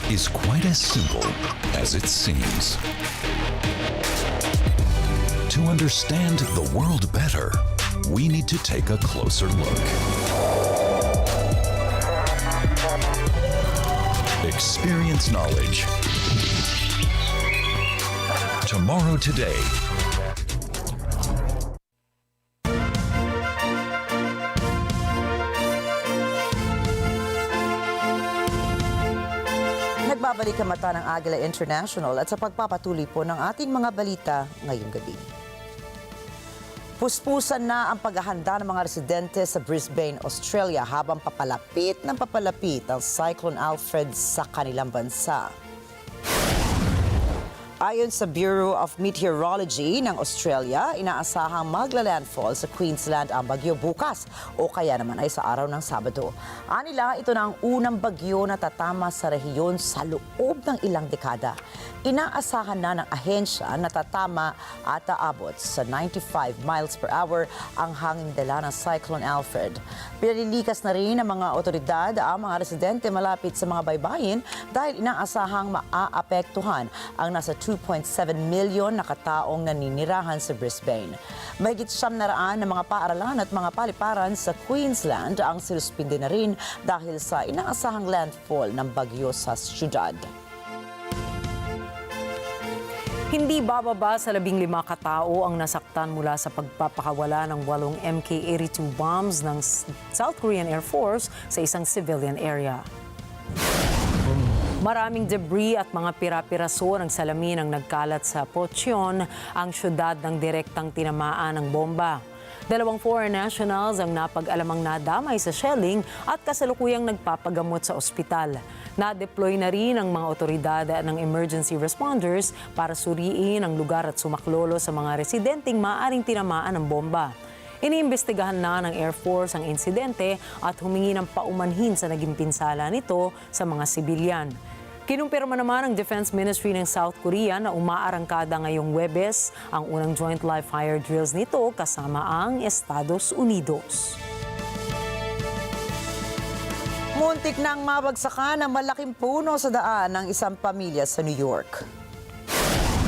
Is quite as simple as it seems. To understand the world better, we need to take a closer look. Experience knowledge. Tomorrow today. Nagbabalik ang Mata ng Agila International at sa pagpapatuloy po ng ating mga balita ngayong gabi. Puspusan na ang paghahanda ng mga residente sa Brisbane, Australia habang papalapit ang Cyclone Alfred sa kanilang bansa. Ayon sa Bureau of Meteorology ng Australia, inaasahang magla-landfall sa Queensland ang bagyo bukas o kaya naman ay sa araw ng Sabado. Anila, ito na ang unang bagyo na tatama sa rehiyon sa loob ng ilang dekada. Inaasahan na ng ahensya na tatama at aabot sa 95 miles per hour ang hanging dala ng Cyclone Alfred. Pinalilikas na rin ng mga otoridad ang mga residente malapit sa mga baybayin dahil inaasahang maaapektuhan ang nasa 2.7 milyon na kataong naninirahan sa Brisbane. Mahigit 700 na mga paaralan at mga paliparan sa Queensland ang sinuspinde na rin dahil sa inaasahang landfall ng bagyo sa syudad. Hindi bababa sa 15 katao ang nasaktan mula sa pagpapakawala ng 8 MK-82 bombs ng South Korean Air Force sa isang civilian area. Maraming debris at mga pira-piraso ng salamin ang nagkalat sa Pocheon, ang syudad ng direktang tinamaan ng bomba. 2 foreign nationals ang napag-alamang nadamay sa shelling at kasalukuyang nagpapagamot sa ospital. Na-deploy na rin ang mga otoridad ng emergency responders para suriin ang lugar at sumaklolo sa mga residenteng maaaring tinamaan ng bomba. Iniimbestigahan na ng Air Force ang insidente at humingi ng paumanhin sa naging pinsala nito sa mga sibilyan. Kinumpirma naman ng Defense Ministry ng South Korea na umaarangkada ngayong Huwebes ang unang joint live-fire drills nito kasama ang Estados Unidos. Muntik nang mabagsakan ang malaking puno sa daan ng isang pamilya sa New York.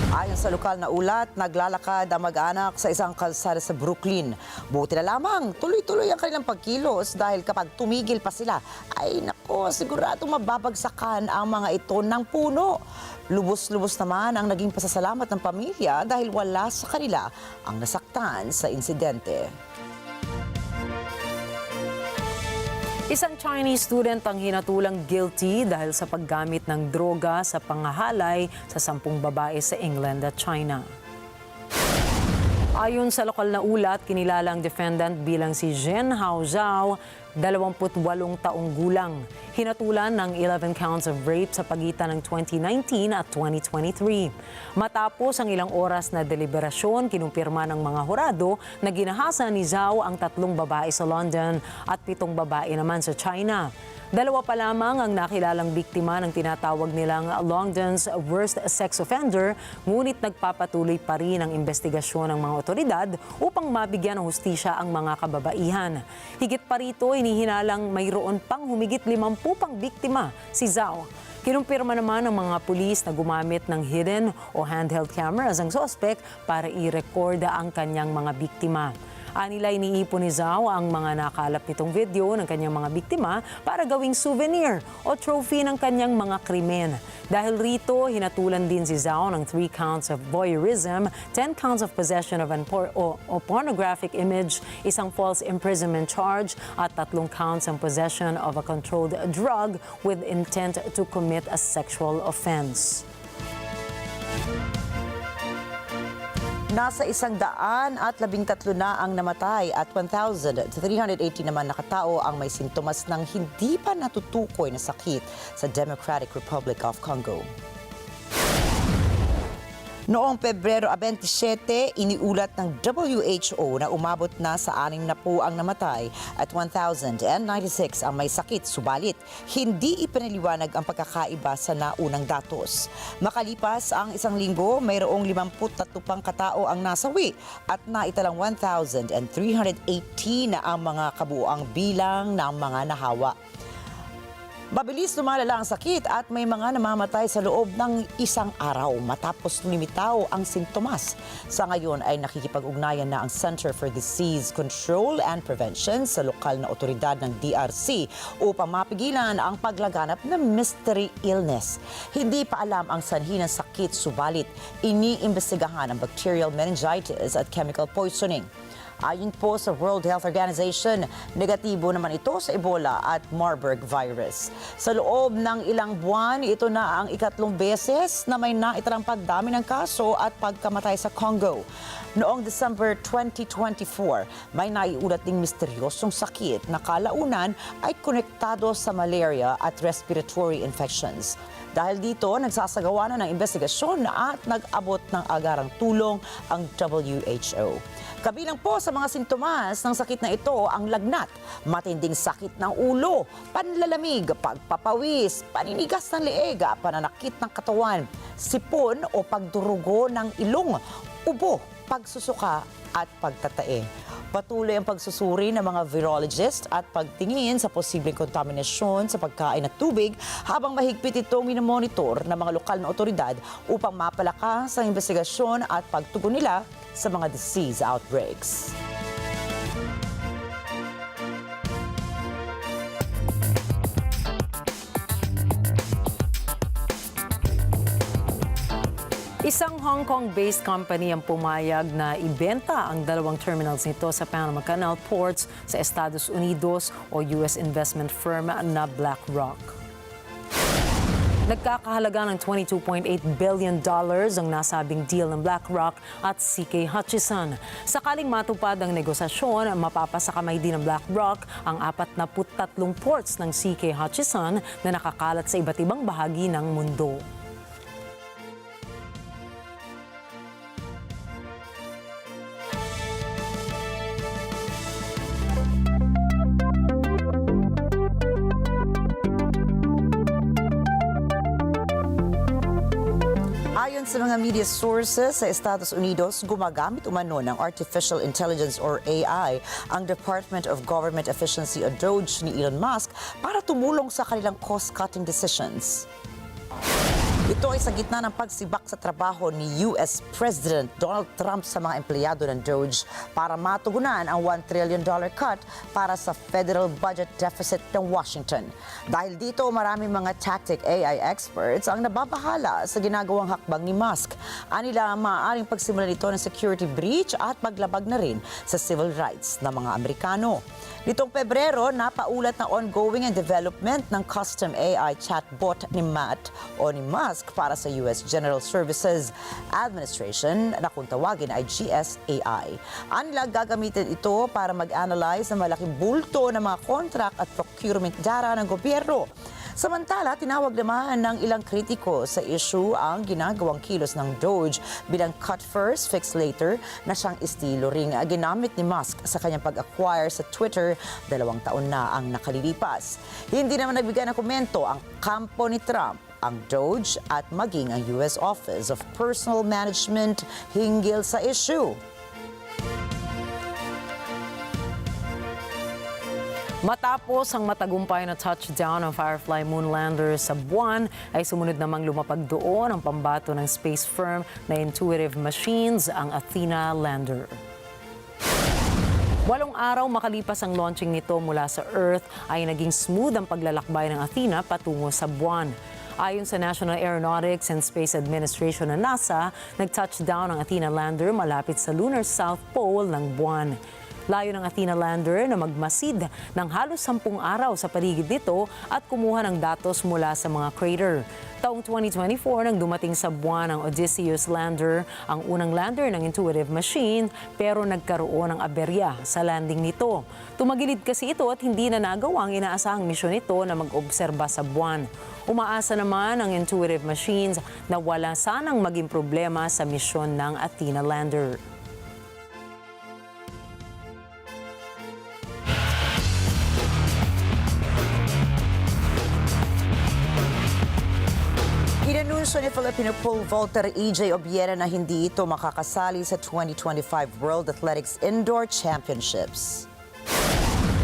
Ayon sa lokal na ulat, naglalakad ang mag-anak sa isang kalsada sa Brooklyn. Buti na lamang, tuloy-tuloy ang kanilang pagkilos dahil kapag tumigil pa sila, ay nako, sigurado mababagsakan ang mga ito ng puno. Lubos-lubos naman ang naging pasasalamat ng pamilya dahil wala sa kanila ang nasaktan sa insidente. Isang Chinese student ang hinatulang guilty dahil sa paggamit ng droga sa pangahalay sa 10 babae sa England at China. Ayon sa lokal na ulat, kinilala ang defendant bilang si Zhen Haozhao, 28 taong gulang. Hinatulan ng 11 counts of rape sa pagitan ng 2019 at 2023. Matapos ang ilang oras na deliberasyon, kinumpirma ng mga hurado na ginahasa ni Zhao ang 3 babae sa London at 7 babae naman sa China. 2 pa lamang ang nakilalang biktima ng tinatawag nilang London's worst sex offender, ngunit nagpapatuloy pa rin ang investigasyon ng mga otoridad upang mabigyan ng hustisya ang mga kababaihan. Higit pa rito, inihinalang mayroon pang humigit 50 pang biktima si Zhao. Kinumpirma naman ng mga pulis na gumamit ng hidden o handheld cameras ang suspect para i-record ang kanyang mga biktima. Anila, iniipon ni Zhao ang mga nakalap nitong video ng kanyang mga biktima para gawing souvenir o trophy ng kanyang mga krimen. Dahil rito, hinatulan din si Zhao ng 3 counts of voyeurism, 10 counts of possession of o pornographic image, 1 false imprisonment charge at 3 counts ng possession of a controlled drug with intent to commit a sexual offense. Nasa 113 na ang namatay at 1,380 naman na katao ang may sintomas ng hindi pa natutukoy na sakit sa Democratic Republic of Congo. Noong Pebrero 27, iniulat ng WHO na umabot na sa 6 na po ang namatay at 1,096 ang may sakit. Subalit, hindi ipinaliwanag ang pagkakaiba sa naunang datos. Makalipas ang 1 linggo, mayroong 53 pang katao ang nasawi at naitalang 1,318 na ang mga kabuuang bilang ng mga nahawa. Mabilis lumalala ang sakit at may mga namamatay sa loob ng 1 araw matapos lumitaw ang sintomas. Sa ngayon ay nakikipag-ugnayan na ang Center for Disease Control and Prevention sa lokal na otoridad ng DRC upang mapigilan ang paglaganap ng mystery illness. Hindi pa alam ang sanhi ng sakit, subalit iniimbestigahan ang bacterial meningitis at chemical poisoning. Ayon po sa World Health Organization, negatibo naman ito sa Ebola at Marburg virus. Sa loob ng ilang buwan, ito na ang ikatlong beses na may naitarang pagdami ng kaso at pagkamatay sa Congo. Noong December 2024, may naiulat ding misteryosong sakit na kalaunan ay konektado sa malaria at respiratory infections. Dahil dito, nagsasagawa na ng investigasyon at nag-abot ng agarang tulong ang WHO. Kabilang po sa mga sintomas ng sakit na ito ang lagnat, matinding sakit ng ulo, panlalamig, pagpapawis, paninigas ng leeg, pananakit ng katawan, sipon o pagdurugo ng ilong, ubo, pagsusuka at pagtatae. Patuloy ang pagsusuri ng mga virologist at pagtingin sa posibleng kontaminasyon sa pagkain at tubig habang mahigpit itong minomonitor ng mga lokal na otoridad upang mapalakas ang investigasyon at pagtugon nila sa mga disease outbreaks. Isang Hong Kong-based company ang pumayag na ibenta ang dalawang terminals nito sa Panama Canal ports sa Estados Unidos o U.S investment firm na BlackRock. Nagkakahalaga ng $22.8 billion ang nasabing deal ng BlackRock at CK Hutchison. Sakaling matupad ang negosasyon, mapapasakamay din ng BlackRock ang 43 ports ng CK Hutchison na nakakalat sa iba't ibang bahagi ng mundo. Ayon sa mga media sources sa Estados Unidos, gumagamit umano ng Artificial Intelligence or AI ang Department of Government Efficiency o DOGE ni Elon Musk para tumulong sa kanilang cost-cutting decisions. Ito ay sa gitna ng pagsibak sa trabaho ni U.S. President Donald Trump sa mga empleyado ng DOGE para matugunan ang $1 trillion cut para sa federal budget deficit ng Washington. Dahil dito, maraming mga tactic AI experts ang nababahala sa ginagawang hakbang ni Musk. Anila maaaring pagsimulan ito ng security breach at paglabag na rin sa civil rights ng mga Amerikano. Nitong Pebrero, napaulat na ongoing ang development ng custom AI chatbot ni Matt o ni Musk para sa U.S. General Services Administration na kung tawagin ay GSAI. Anila gagamitin ito para mag-analyze ng malaking bulto ng mga contract at procurement data ng gobyerno. Samantala, tinawag naman ng ilang kritiko sa issue ang ginagawang kilos ng DOGE bilang cut first, fix later na siyang estilo ring ginamit ni Musk sa kanyang pag-acquire sa Twitter 2 taon na ang nakalilipas. Hindi naman nagbigay ng komento ang kampo ni Trump, ang DOGE at maging ang U.S. Office of Personnel Management hinggil sa issue. Matapos ang matagumpay na touchdown ng Firefly moon lander sa buwan, ay sumunod namang lumapag doon ang pambato ng space firm na Intuitive Machines, ang Athena lander. 8 araw makalipas ang launching nito mula sa Earth, ay naging smooth ang paglalakbay ng Athena patungo sa buwan. Ayon sa National Aeronautics and Space Administration na NASA, nag-touchdown ang Athena lander malapit sa lunar South Pole ng buwan. Layo ng Athena lander na magmasid ng halos 10 araw sa paligid nito at kumuha ng datos mula sa mga crater. Taong 2024 nang dumating sa buwan ang Odysseus lander, ang unang lander ng Intuitive Machine, pero nagkaroon ng aberya sa landing nito. Tumagilid kasi ito at hindi na nagawa ang inaasahang misyon nito na mag-obserba sa buwan. Umaasa naman ang Intuitive Machines na wala sanang maging problema sa misyon ng Athena lander. Inanunsyo ni Filipino pole vaulter EJ Biyernes na hindi ito makakasali sa 2025 World Athletics Indoor Championships.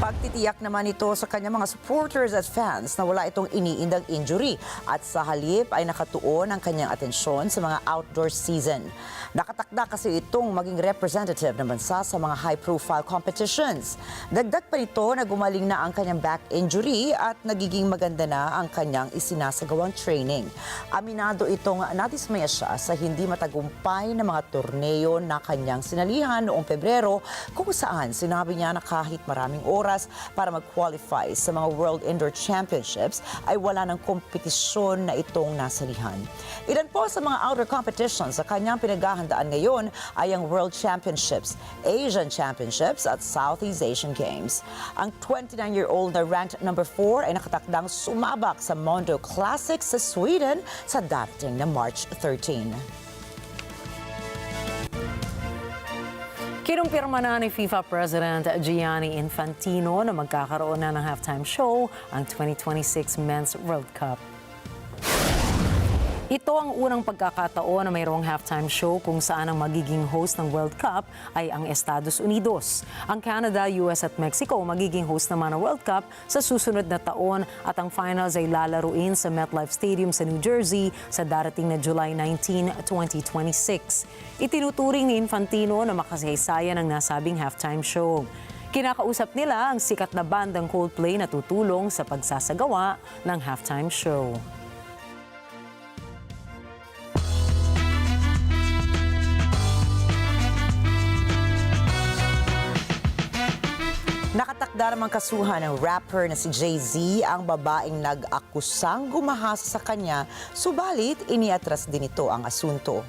Pagtitiyak naman ito sa kanyang mga supporters at fans na wala itong iniindang injury at sa halip ay nakatuon ang kanyang atensyon sa mga outdoor season. Nakatakda kasi itong maging representative ng bansa sa mga high-profile competitions. Dagdag pa nito na gumaling na ang kanyang back injury at nagiging maganda na ang kanyang isinasagawang training. Aminado itong nadismaya siya sa hindi matagumpay na mga torneo na kanyang sinalihan noong Pebrero kung saan sinabi niya na kahit maraming oras para mag-qualify sa mga World Indoor Championships ay wala ng kompetisyon na itong nasalihan. Ilan po sa mga outdoor competitions sa kanyang pinaghahandaan ngayon ay ang World Championships, Asian Championships at Southeast Asian Games. Ang 29-year-old na ranked number 4 ay nakatakdang sumabak sa Mundo Classics sa Sweden sa darating na March 13. Kinumpirma na ni FIFA President Gianni Infantino na magkakaroon na ng halftime show ang 2026 Men's World Cup. Ito ang unang pagkakataon na mayroong halftime show kung saan ang magiging host ng World Cup ay ang Estados Unidos. Ang Canada, US at Mexico magiging host naman ng World Cup sa susunod na taon at ang finals ay lalaruin sa MetLife Stadium sa New Jersey sa darating na July 19, 2026. Itinuturing ni Infantino na makasaysayan ang nasabing halftime show. Kinakausap nila ang sikat na bandang Coldplay na tutulong sa pagsasagawa ng halftime show. Nakatakda namang kasuhan ng rapper na si Jay-Z ang babaeng nag-akusang gumahasa sa kanya, subalit iniatras din ito ang asunto.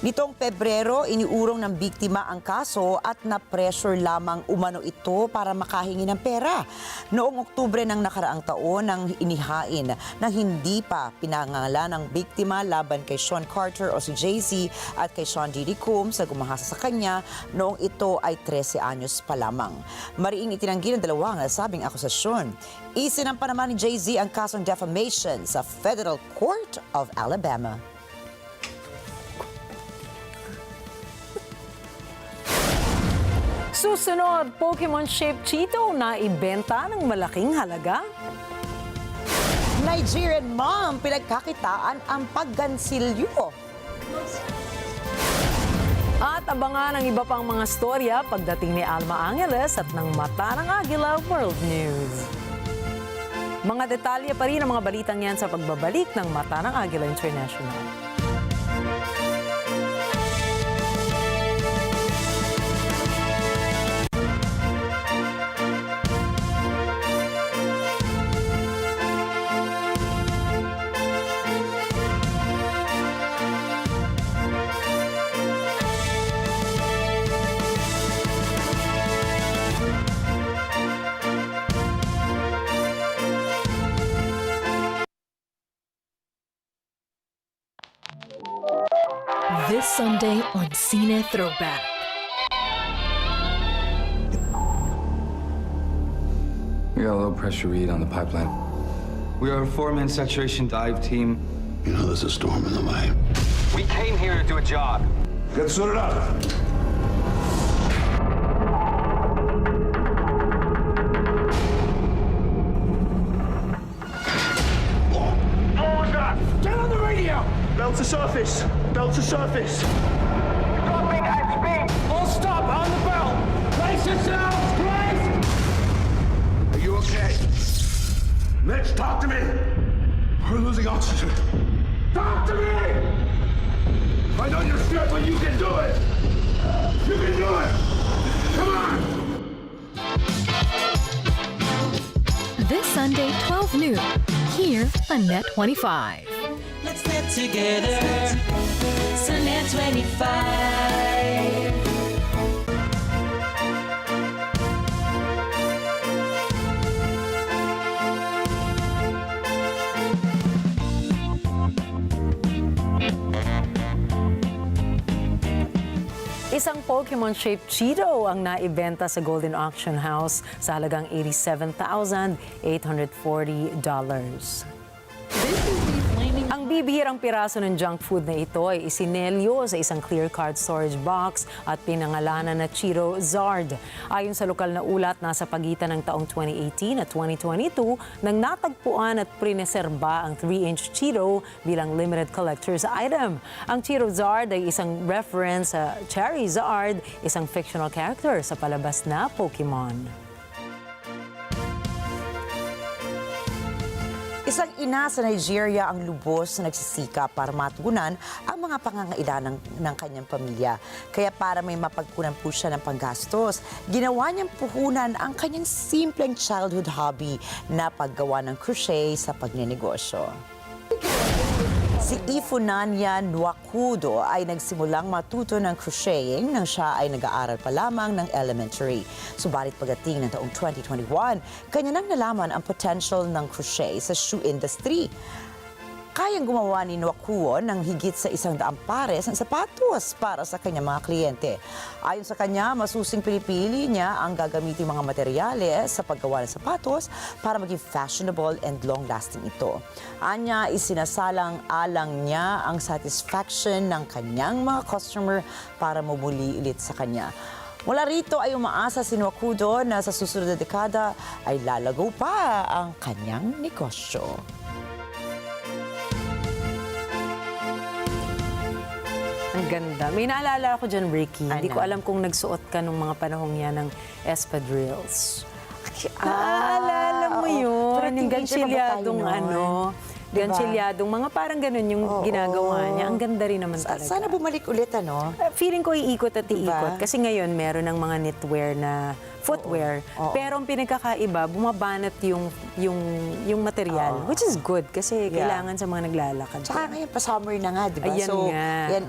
Nitong Pebrero, iniurong ng biktima ang kaso at na-pressure lamang umano ito para makahingi ng pera. Noong Oktubre ng nakaraang taon, nang inihain na hindi pa pinangalan ng biktima laban kay Sean Carter o si Jay-Z at kay Sean Diddy Combs sa gumahasa sa kanya noong ito ay 13 anyos pa lamang. Mariing itinanggi ng dalawang nasabing akusasyon. Isinampa naman ni Jay-Z ang kasong defamation sa Federal Court of Alabama. Susunod, Pokemon-shaped Cheeto na ibenta ng malaking halaga. Nigerian mom, pinagkakitaan ang paggansilyo. At abangan ang iba pang mga storya pagdating ni Alma Angeles at ng Mata ng Agila World News. Mga detalye pa rin ang mga balitang yan sa pagbabalik ng Mata ng Agila International. This Sunday on Cine Throwback. We got a low pressure read on the pipeline. We are a 4-man saturation dive team. You know there's a storm in the way. We came here to do a job. Get sorted out. Get on the radio! Belt to surface. Belt to surface. Dropping at speed. Full stop on the belt. Brace yourselves, brace! Are you okay? Mitch, talk to me. We're losing oxygen. Talk to me! I know you're scared, but you can do it. You can do it. Come on. This Sunday, 12 noon, here on NET25. Let's get together, so NET25. Isang Pokemon-shaped Cheeto ang naibenta sa Golden Auction House sa halagang $87,840. Ang bibihirang piraso ng junk food na ito ay isinelyo sa isang clear card storage box at pinangalanan na Cheeto Zard. Ayon sa lokal na ulat, nasa pagitan ng taong 2018 at 2022 nang natagpuan at prineserba ang 3-inch Cheeto bilang limited collector's item. Ang Cheeto Zard ay isang reference sa Charizard, isang fictional character sa palabas na Pokemon. Isang ina sa Nigeria ang lubos na nagsisika para matugunan ang mga pangangailangan ng kanyang pamilya. Kaya para may mapagkunan po siya ng panggastos, ginawa niyang puhunan ang kanyang simpleng childhood hobby na paggawa ng crochet sa pagnenegosyo. Si Ifunanya Nwakudo ay nagsimulang matuto ng crocheting nang siya ay nag-aaral pa lamang ng elementary. Subalit pagdating ng taong 2021, kanya nang nalaman ang potential ng crochet sa shoe industry. Kayang gumawa ni Nwakudo ng higit sa 100 pares ng sapatos para sa kanyang mga kliyente. Ayon sa kanya, masusing pinipili niya ang gagamitin mga materyales sa paggawa ng sapatos para maging fashionable and long-lasting ito. Anya, isinasalang-alang niya ang satisfaction ng kanyang mga customer para mumuli ulit sa kanya. Mula rito ay umaasa si Nwakudo na sa susunod na dekada ay lalago pa ang kanyang negosyo. Ang ganda. May naalala ako dyan, Ricky. Hindi ko alam kung nagsuot ka nung mga panahong yan ng espadrilles. Naalala mo yun? Yung ganchilyadong ganchilyadong, mga parang ganun yung ginagawa niya. Ang ganda rin naman talaga. Sana bumalik ulit, ano? Feeling ko iikot at iikot. Kasi ngayon, meron ng mga knitwear na footwear. Pero ang pinagkakaiba, bumabanat yung material. Which is good kasi kailangan sa mga naglalakad. Tsaka ngayon, pa-summer na nga, di ba? Ayan so, nga. Yan,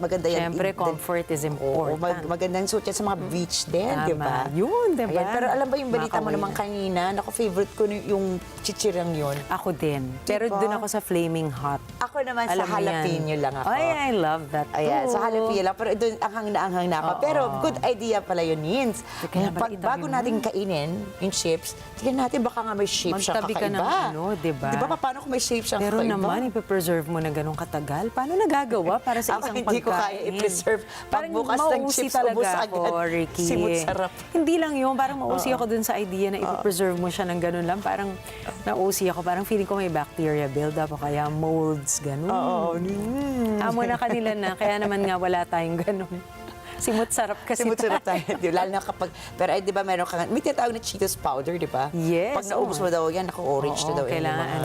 maganda yan. Siyempre, comfort is important. Magandang suit yan sa mga beach din, di ba? Yun, di ba? Pero alam ba yung balita mo naman kanina? Naku, favorite ko yung chichirang yun. Ako din. Pero doon ako sa flaming hot. Ako naman sa jalapeno lang ako. Ay, I love that too. Ayan, sa jalapeno lang. Pero doon, anghang na ako. Pero good idea pala yun, Nins. Bago natin kainin yung chips, tignan natin baka nga may shape siya kakaiba. Magtabi ka ng di ba? Di ba, paano kung may shape siya Pero kakaiba? naman, ipapreserve mo na ganun katagal. Paano nagagawa para sa isang pagkain? Hindi ko kaya i-preserve. Parang Pagbukas ng chips, ubos agad. Ricky. Simut sarap. Hindi lang yun. Parang mausi ako dun sa idea na ipapreserve mo siya ng ganun lang. Parang nausi ako. Parang feeling ko may bacteria build-up o kaya molds, ganun. Amo na kanila na. Kaya naman nga wala tayong ganun. Simut sarap kasi Simut sarap tayo. Lalo na kapag, pero ay di ba meron ka, may tinatawag na Cheetos powder, di ba? Yes. Pag naubos mo daw yan, orange na daw. Kailangan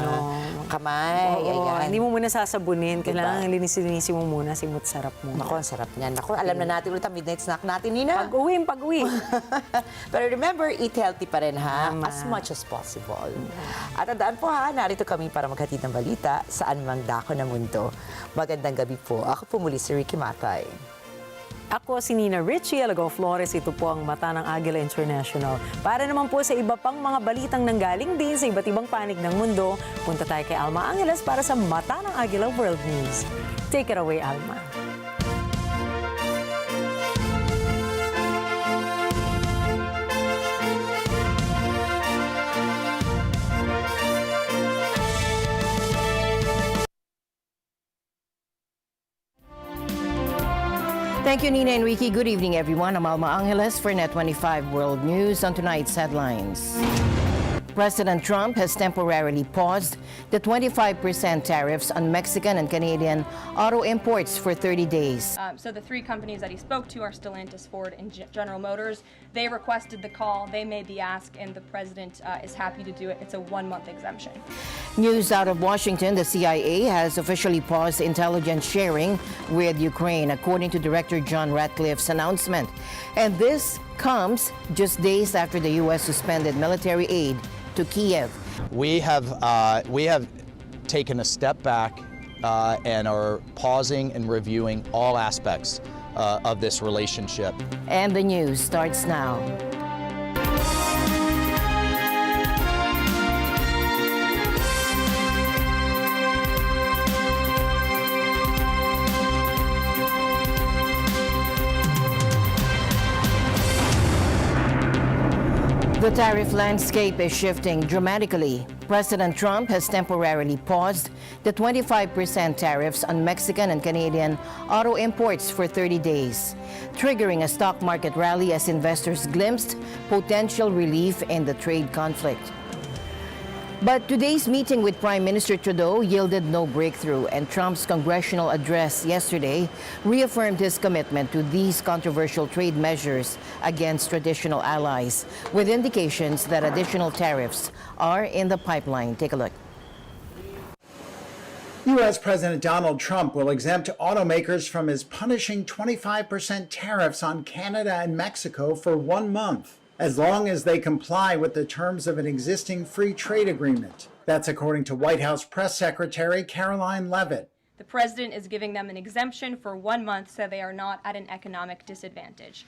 kamay. Ayan. Hindi mo muna sasabunin. Kailangan linisin mo muna. Simut sarap mo. Naku, ang sarap niyan. Naku, alam na natin ulit ang midnight snack natin, Nina. Pag-uwi. Pero remember, eat healthy pa rin, ha? As much as possible. At tandaan po, ha, narito kami para maghatid ng balita saan mang dako ng mundo. Magandang gabi po. Ako po muli si Ricky Matay. Ako si Nina Richie Algo Flores. Ito po ang Mata ng Agila International. Para naman po sa iba pang mga balitang nanggaling din sa iba't ibang panig ng mundo, punta tayo kay Alma Angeles para sa Mata ng Agila World News. Take it away, Alma. Thank you, Nina and Ricky. Good evening, everyone. I'm Alma Angeles for NET25 World News on tonight's headlines. President Trump has temporarily paused the 25% tariffs on Mexican and Canadian auto imports for 30 days. So the three companies that he spoke to are Stellantis, Ford, and General Motors. They requested the call, they made the ask, and the president is happy to do it. It's a 1-month exemption. News out of Washington, the CIA has officially paused intelligence sharing with Ukraine, according to Director John Ratcliffe's announcement. And this comes just days after the U.S. suspended military aid to Kiev. We have taken a step back and are pausing and reviewing all aspects of this relationship. And the news starts now. The tariff landscape is shifting dramatically President Trump has temporarily paused the 25% tariffs on Mexican and Canadian auto imports for 30 days, triggering a stock market rally as investors glimpsed potential relief in the trade conflict. But today's meeting with Prime Minister Trudeau yielded no breakthrough, and Trump's congressional address yesterday reaffirmed his commitment to these controversial trade measures against traditional allies, with indications that additional tariffs are in the pipeline. Take a look. U.S. President Donald Trump will exempt automakers from his punishing 25% tariffs on Canada and Mexico for 1 month, as long as they comply with the terms of an existing free trade agreement. That's according to White House Press Secretary Caroline Leavitt. The president is giving them an exemption for 1 month so they are not at an economic disadvantage.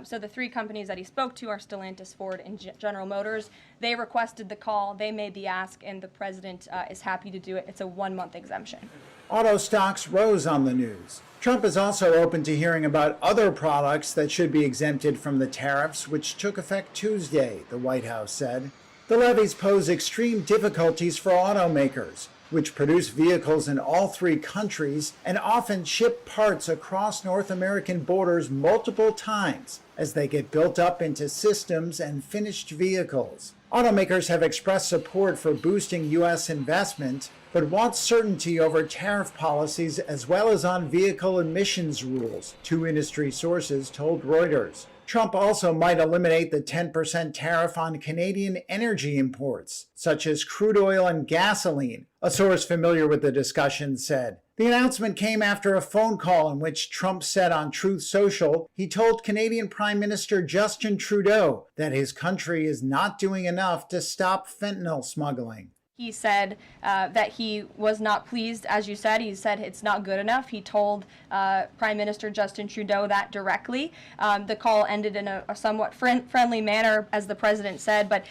So the three companies that he spoke to are Stellantis, Ford, and General Motors. They requested the call, they made the ask, and the president is happy to do it. It's a 1 month exemption. Auto stocks rose on the news. Trump is also open to hearing about other products that should be exempted from the tariffs, which took effect Tuesday, the White House said. The levies pose extreme difficulties for automakers, which produce vehicles in all three countries and often ship parts across North American borders multiple times as they get built up into systems and finished vehicles. Automakers have expressed support for boosting U.S. investment, but want certainty over tariff policies as well as on vehicle emissions rules, two industry sources told Reuters. Trump also might eliminate the 10% tariff on Canadian energy imports, such as crude oil and gasoline, a source familiar with the discussion said. The announcement came after a phone call in which Trump said on Truth Social he told Canadian Prime Minister Justin Trudeau that his country is not doing enough to stop fentanyl smuggling. He said that he was not pleased, as you said. He said it's not good enough. He told Prime Minister Justin Trudeau that directly. The call ended in a somewhat friendly manner, as the president said, but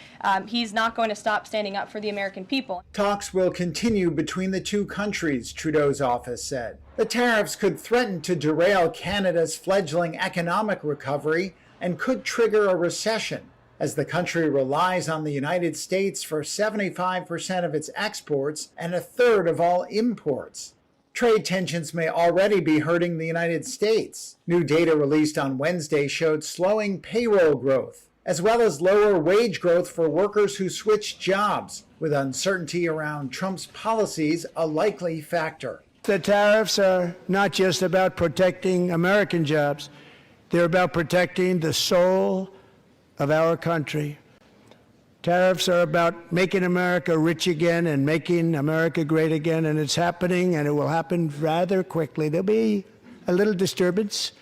he's not going to stop standing up for the American people. Talks will continue between the two countries, Trudeau's office said. The tariffs could threaten to derail Canada's fledgling economic recovery and could trigger a recession, as the country relies on the United States for 75% of its exports and a third of all imports. Trade tensions may already be hurting the United States. New data released on Wednesday showed slowing payroll growth, as well as lower wage growth for workers who switch jobs, with uncertainty around Trump's policies a likely factor. The tariffs are not just about protecting American jobs. They're about protecting the soul of our country. Tariffs are about making America rich again and making America great again, and it's happening, and it will happen rather quickly. There'll be a little disturbance,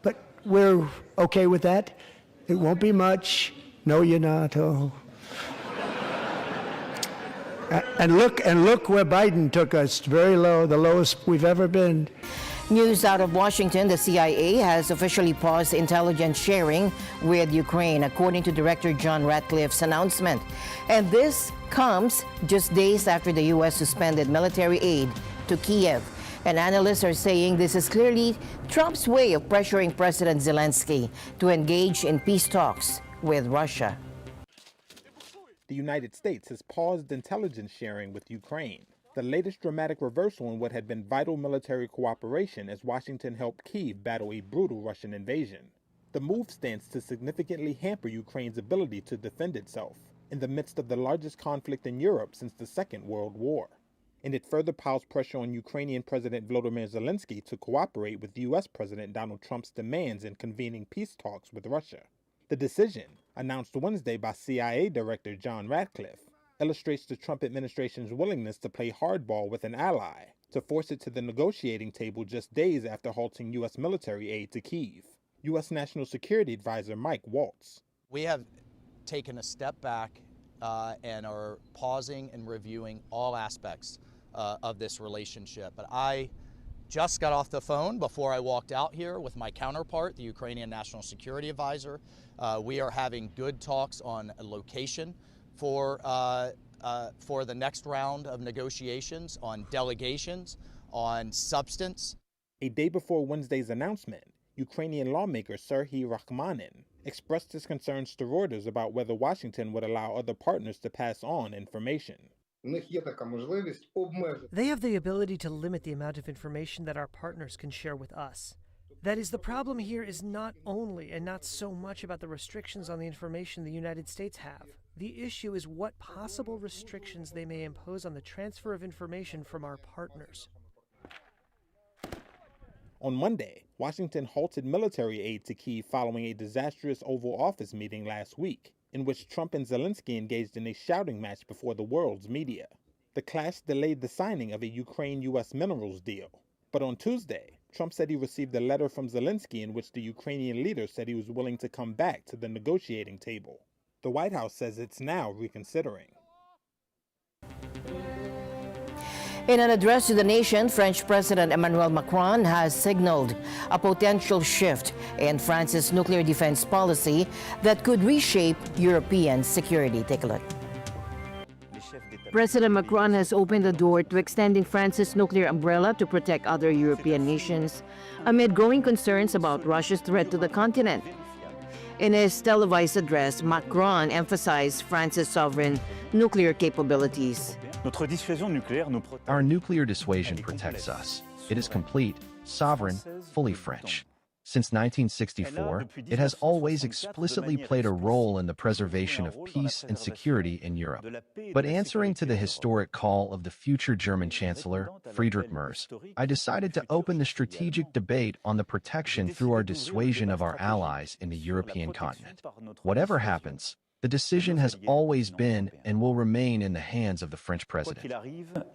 but we're okay with that. It won't be much. No, you're not. Oh. And look where Biden took us, very low, the lowest we've ever been. News out of Washington, the CIA has officially paused intelligence sharing with Ukraine, according to Director John Ratcliffe's announcement. And this comes just days after the U.S. suspended military aid to Kiev. And analysts are saying this is clearly Trump's way of pressuring President Zelensky to engage in peace talks with Russia. The United States has paused intelligence sharing with Ukraine, the latest dramatic reversal in what had been vital military cooperation as Washington helped Kyiv battle a brutal Russian invasion. The move stands to significantly hamper Ukraine's ability to defend itself in the midst of the largest conflict in Europe since the Second World War. And it further piles pressure on Ukrainian President Volodymyr Zelensky to cooperate with U.S. President Donald Trump's demands in convening peace talks with Russia. The decision, announced Wednesday by CIA Director John Ratcliffe, illustrates the Trump administration's willingness to play hardball with an ally, to force it to the negotiating table just days after halting U.S. military aid to Kyiv. U.S. National Security Advisor Mike Waltz. We have taken a step back and are pausing and reviewing all aspects of this relationship. But I just got off the phone before I walked out here with my counterpart, the Ukrainian National Security Advisor. We are having good talks on a location for the next round of negotiations, on delegations, on substance. A day before Wednesday's announcement, Ukrainian lawmaker Serhiy Rachmanin expressed his concerns to Reuters about whether Washington would allow other partners to pass on information. They have the ability to limit the amount of information that our partners can share with us. That is, the problem here is not only and not so much about the restrictions on the information the United States have. The issue is what possible restrictions they may impose on the transfer of information from our partners. On Monday, Washington halted military aid to Kyiv following a disastrous Oval Office meeting last week, in which Trump and Zelensky engaged in a shouting match before the world's media. The clash delayed the signing of a Ukraine-U.S. minerals deal. But on Tuesday, Trump said he received a letter from Zelensky in which the Ukrainian leader said he was willing to come back to the negotiating table. The White House says it's now reconsidering. In an address to the nation, French President Emmanuel Macron has signaled a potential shift in France's nuclear defense policy that could reshape European security. Take a look. President Macron has opened the door to extending France's nuclear umbrella to protect other European nations amid growing concerns about Russia's threat to the continent. In his televised address, Macron emphasized France's sovereign nuclear capabilities. Our nuclear dissuasion protects us. It is complete, sovereign, fully French. Since 1964, it has always explicitly played a role in the preservation of peace and security in Europe. But answering to the historic call of the future German Chancellor, Friedrich Merz, I decided to open the strategic debate on the protection through our dissuasion of our allies in the European continent. Whatever happens, the decision has always been and will remain in the hands of the French president.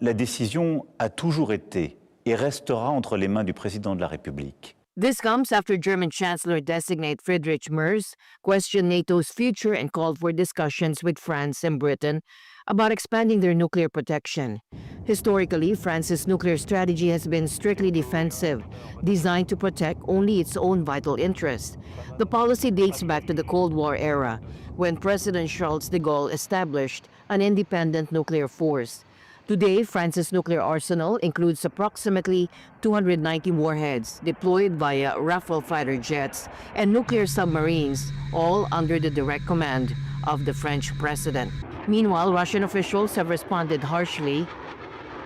La décision a toujours été et restera entre les mains du président de la République. This comes after German Chancellor-designate Friedrich Merz questioned NATO's future and called for discussions with France and Britain about expanding their nuclear protection. Historically, France's nuclear strategy has been strictly defensive, designed to protect only its own vital interests. The policy dates back to the Cold War era, when President Charles de Gaulle established an independent nuclear force. Today, France's nuclear arsenal includes approximately 290 warheads deployed via Rafale fighter jets and nuclear submarines, all under the direct command of the French president. Meanwhile, Russian officials have responded harshly.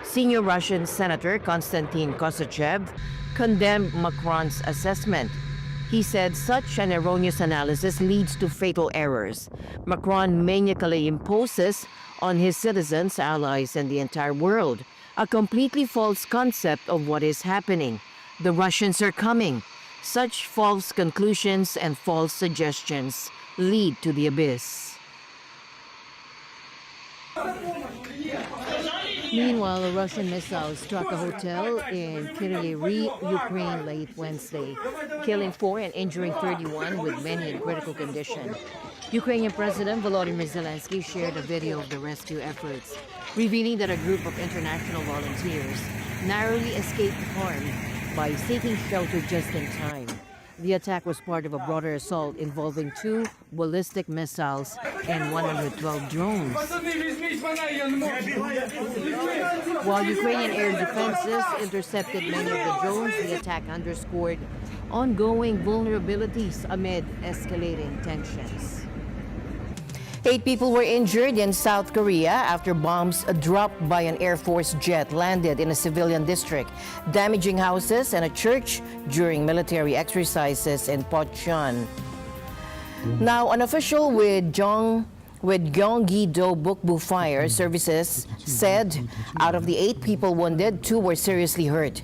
Senior Russian Senator Konstantin Kosachev condemned Macron's assessment. He said such an erroneous analysis leads to fatal errors. Macron maniacally imposes on his citizens, allies, and the entire world a completely false concept of what is happening. The Russians are coming. Such false conclusions and false suggestions lead to the abyss. Meanwhile, a Russian missile struck a hotel in Kryvyi, Ukraine late Wednesday, killing 4 and injuring 31, with many in critical condition. Ukrainian President Volodymyr Zelensky shared a video of the rescue efforts, revealing that a group of international volunteers narrowly escaped harm by seeking shelter just in time. The attack was part of a broader assault involving 2 ballistic missiles and 112 drones. While Ukrainian air defenses intercepted many of the drones, the attack underscored ongoing vulnerabilities amid escalating tensions. 8 people were injured in South Korea after bombs dropped by an Air Force jet landed in a civilian district, damaging houses and a church during military exercises in Pocheon. Now, an official with Gyeonggi-do Bukbu Fire Services said out of the 8 people wounded, 2 were seriously hurt.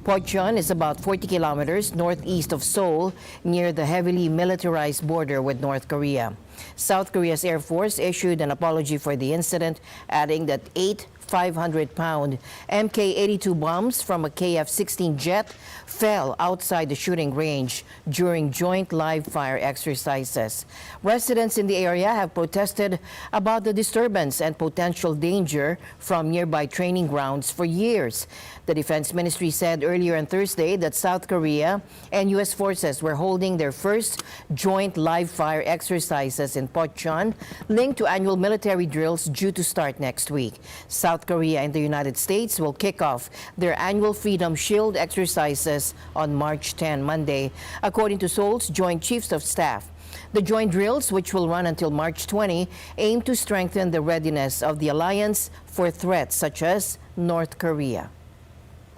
Pocheon is about 40 kilometers northeast of Seoul, near the heavily militarized border with North Korea. South Korea's Air Force issued an apology for the incident, adding that 8 500-pound Mk-82 bombs from a KF-16 jet fell outside the shooting range during joint live-fire exercises. Residents in the area have protested about the disturbance and potential danger from nearby training grounds for years. The Defense Ministry said earlier on Thursday that South Korea and U.S. forces were holding their first joint live-fire exercises in Pocheon, linked to annual military drills due to start next week. South Korea and the United States will kick off their annual Freedom Shield exercises on March 10, Monday, according to Seoul's Joint Chiefs of Staff. The joint drills, which will run until March 20, aim to strengthen the readiness of the alliance for threats such as North Korea.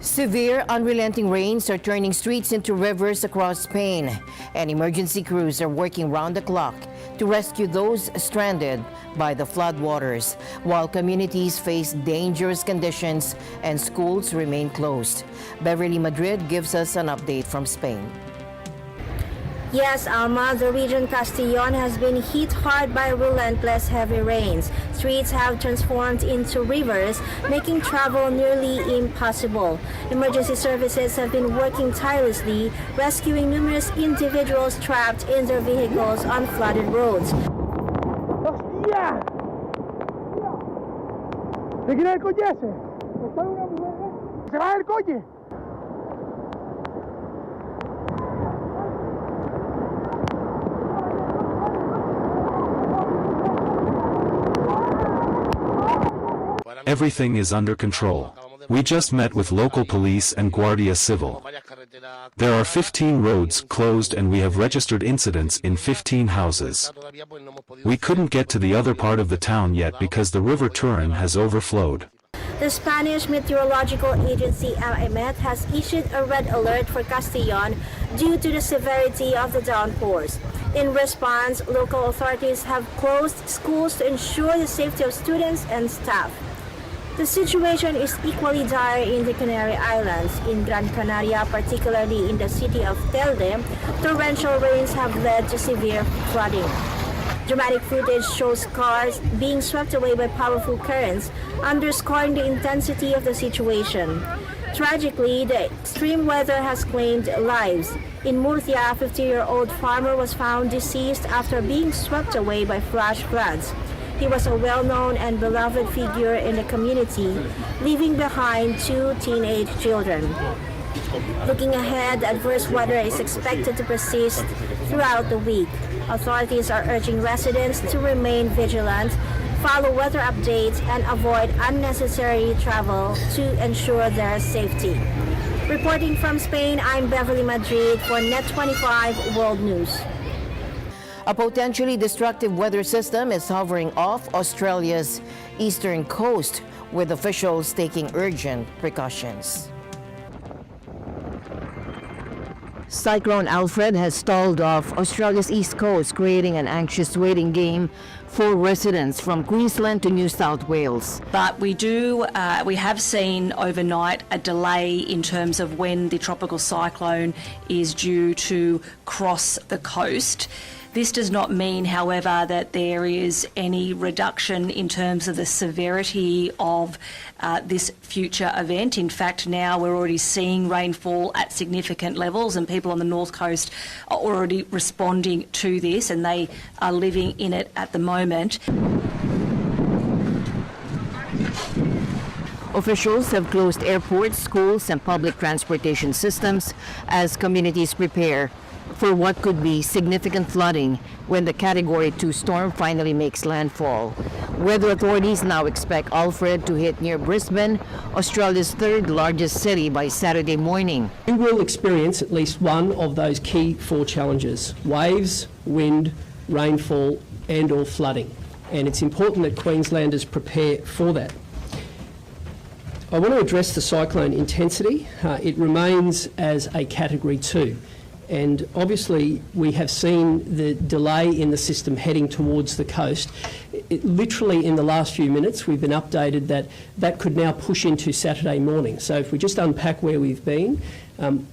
Severe, unrelenting rains are turning streets into rivers across Spain, and emergency crews are working round the clock to rescue those stranded by the floodwaters, while communities face dangerous conditions and schools remain closed. Beverly Madrid gives us an update from Spain. Yes, Alma, the region Castellon has been hit hard by relentless heavy rains. Streets have transformed into rivers, making travel nearly impossible. Emergency services have been working tirelessly, rescuing numerous individuals trapped in their vehicles on flooded roads. Everything is under control. We just met with local police and Guardia Civil. There are 15 roads closed and we have registered incidents in 15 houses. We couldn't get to the other part of the town yet because the river Turin has overflowed. The Spanish Meteorological Agency NET has issued a red alert for Castellon due to the severity of the downpours. In response, local authorities have closed schools to ensure the safety of students and staff. The situation is equally dire in the Canary Islands. In Gran Canaria, particularly in the city of Telde, torrential rains have led to severe flooding. Dramatic footage shows cars being swept away by powerful currents, underscoring the intensity of the situation. Tragically, the extreme weather has claimed lives. In Murcia, a 50-year-old farmer was found deceased after being swept away by flash floods. He was a well-known and beloved figure in the community, leaving behind 2 teenage children. Looking ahead, adverse weather is expected to persist throughout the week. Authorities are urging residents to remain vigilant, follow weather updates, and avoid unnecessary travel to ensure their safety. Reporting from Spain, I'm Beverly Madrid for NET25 World News. A potentially destructive weather system is hovering off Australia's eastern coast, with officials taking urgent precautions. Cyclone Alfred has stalled off Australia's east coast, creating an anxious waiting game for residents from Queensland to New South Wales. But we have seen overnight a delay in terms of when the tropical cyclone is due to cross the coast. This does not mean, however, that there is any reduction in terms of the severity of this future event. In fact, now we're already seeing rainfall at significant levels, and people on the north coast are already responding to this, and they are living in it at the moment. Officials have closed airports, schools, and public transportation systems as communities prepare for what could be significant flooding when the Category 2 storm finally makes landfall. Weather authorities now expect Alfred to hit near Brisbane, Australia's third largest city, by Saturday morning. We will experience at least one of those key 4 challenges: waves, wind, rainfall, and/or flooding. And it's important that Queenslanders prepare for that. I want to address the cyclone intensity. It remains as a Category 2. And obviously we have seen the delay in the system heading towards the coast. Literally in the last few minutes we've been updated that could now push into Saturday morning. So if we just unpack where we've been,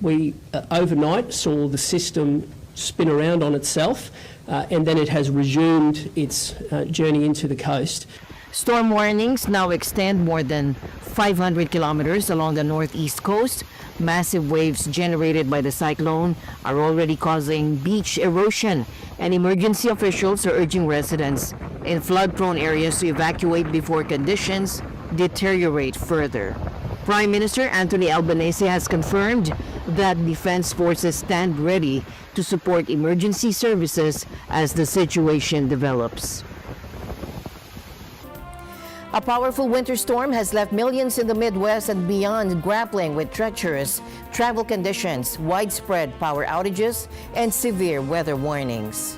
we overnight saw the system spin around on itself and then it has resumed its journey into the coast. Storm warnings now extend more than 500 kilometers along the northeast coast. Massive waves generated by the cyclone are already causing beach erosion, and emergency officials are urging residents in flood-prone areas to evacuate before conditions deteriorate further. Prime Minister Anthony Albanese has confirmed that defense forces stand ready to support emergency services as the situation develops. A powerful winter storm has left millions in the Midwest and beyond grappling with treacherous travel conditions, widespread power outages, and severe weather warnings.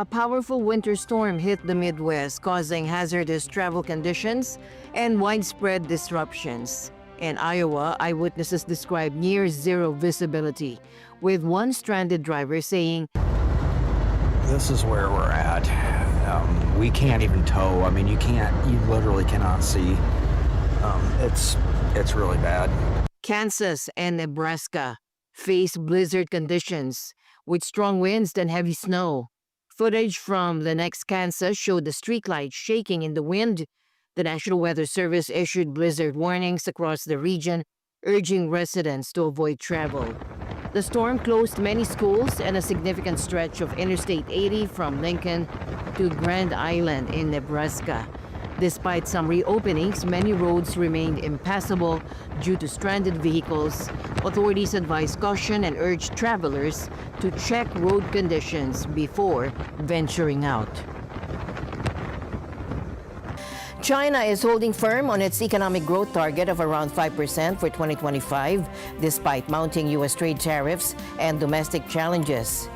A powerful winter storm hit the Midwest, causing hazardous travel conditions and widespread disruptions. In Iowa, eyewitnesses described near zero visibility, with one stranded driver saying, "This is where we're at. We can't even tow. I mean, you literally cannot see. It's really bad." Kansas and Nebraska face blizzard conditions with strong winds and heavy snow. Footage from the next Kansas showed the streetlights shaking in the wind. The National Weather Service issued blizzard warnings across the region, urging residents to avoid travel. The storm closed many schools and a significant stretch of Interstate 80 from Lincoln to Grand Island in Nebraska. Despite some reopenings, many roads remained impassable due to stranded vehicles. Authorities advised caution and urged travelers to check road conditions before venturing out. China is holding firm on its economic growth target of around 5% for 2025, despite mounting U.S. trade tariffs and domestic challenges.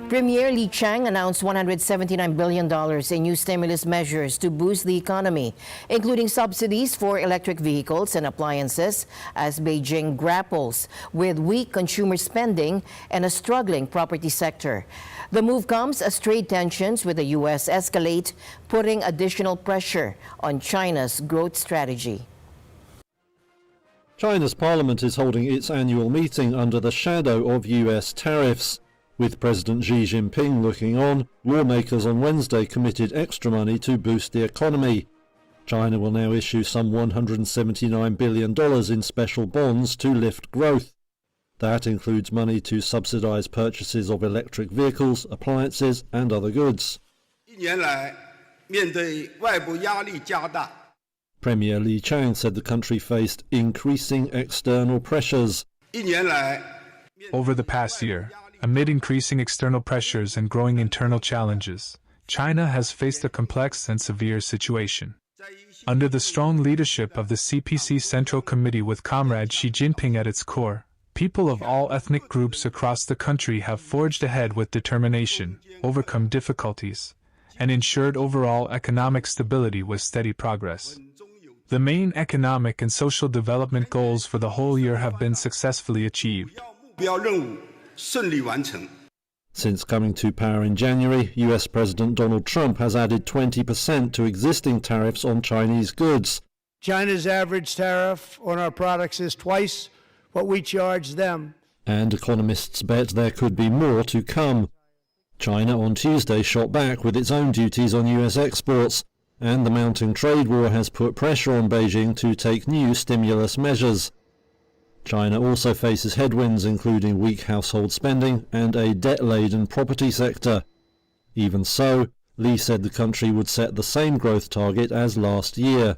Premier Li Qiang announced $179 billion in new stimulus measures to boost the economy, including subsidies for electric vehicles and appliances, as Beijing grapples with weak consumer spending and a struggling property sector. The move comes as trade tensions with the U.S. escalate, putting additional pressure on China's growth strategy. China's parliament is holding its annual meeting under the shadow of U.S. tariffs. With President Xi Jinping looking on, lawmakers on Wednesday committed extra money to boost the economy. China will now issue some $179 billion in special bonds to lift growth. That includes money to subsidize purchases of electric vehicles, appliances, and other goods. Premier Li Qiang said the country faced increasing external pressures. Over the past year, amid increasing external pressures and growing internal challenges, China has faced a complex and severe situation. Under the strong leadership of the CPC Central Committee with Comrade Xi Jinping at its core, people of all ethnic groups across the country have forged ahead with determination, overcome difficulties, and ensured overall economic stability with steady progress. The main economic and social development goals for the whole year have been successfully achieved. Since coming to power in January, US President Donald Trump has added 20% to existing tariffs on Chinese goods. China's average tariff on our products is twice what we charge them. And economists bet there could be more to come. China on Tuesday shot back with its own duties on US exports, and the mounting trade war has put pressure on Beijing to take new stimulus measures. China also faces headwinds including weak household spending and a debt-laden property sector. Even so, Li said the country would set the same growth target as last year.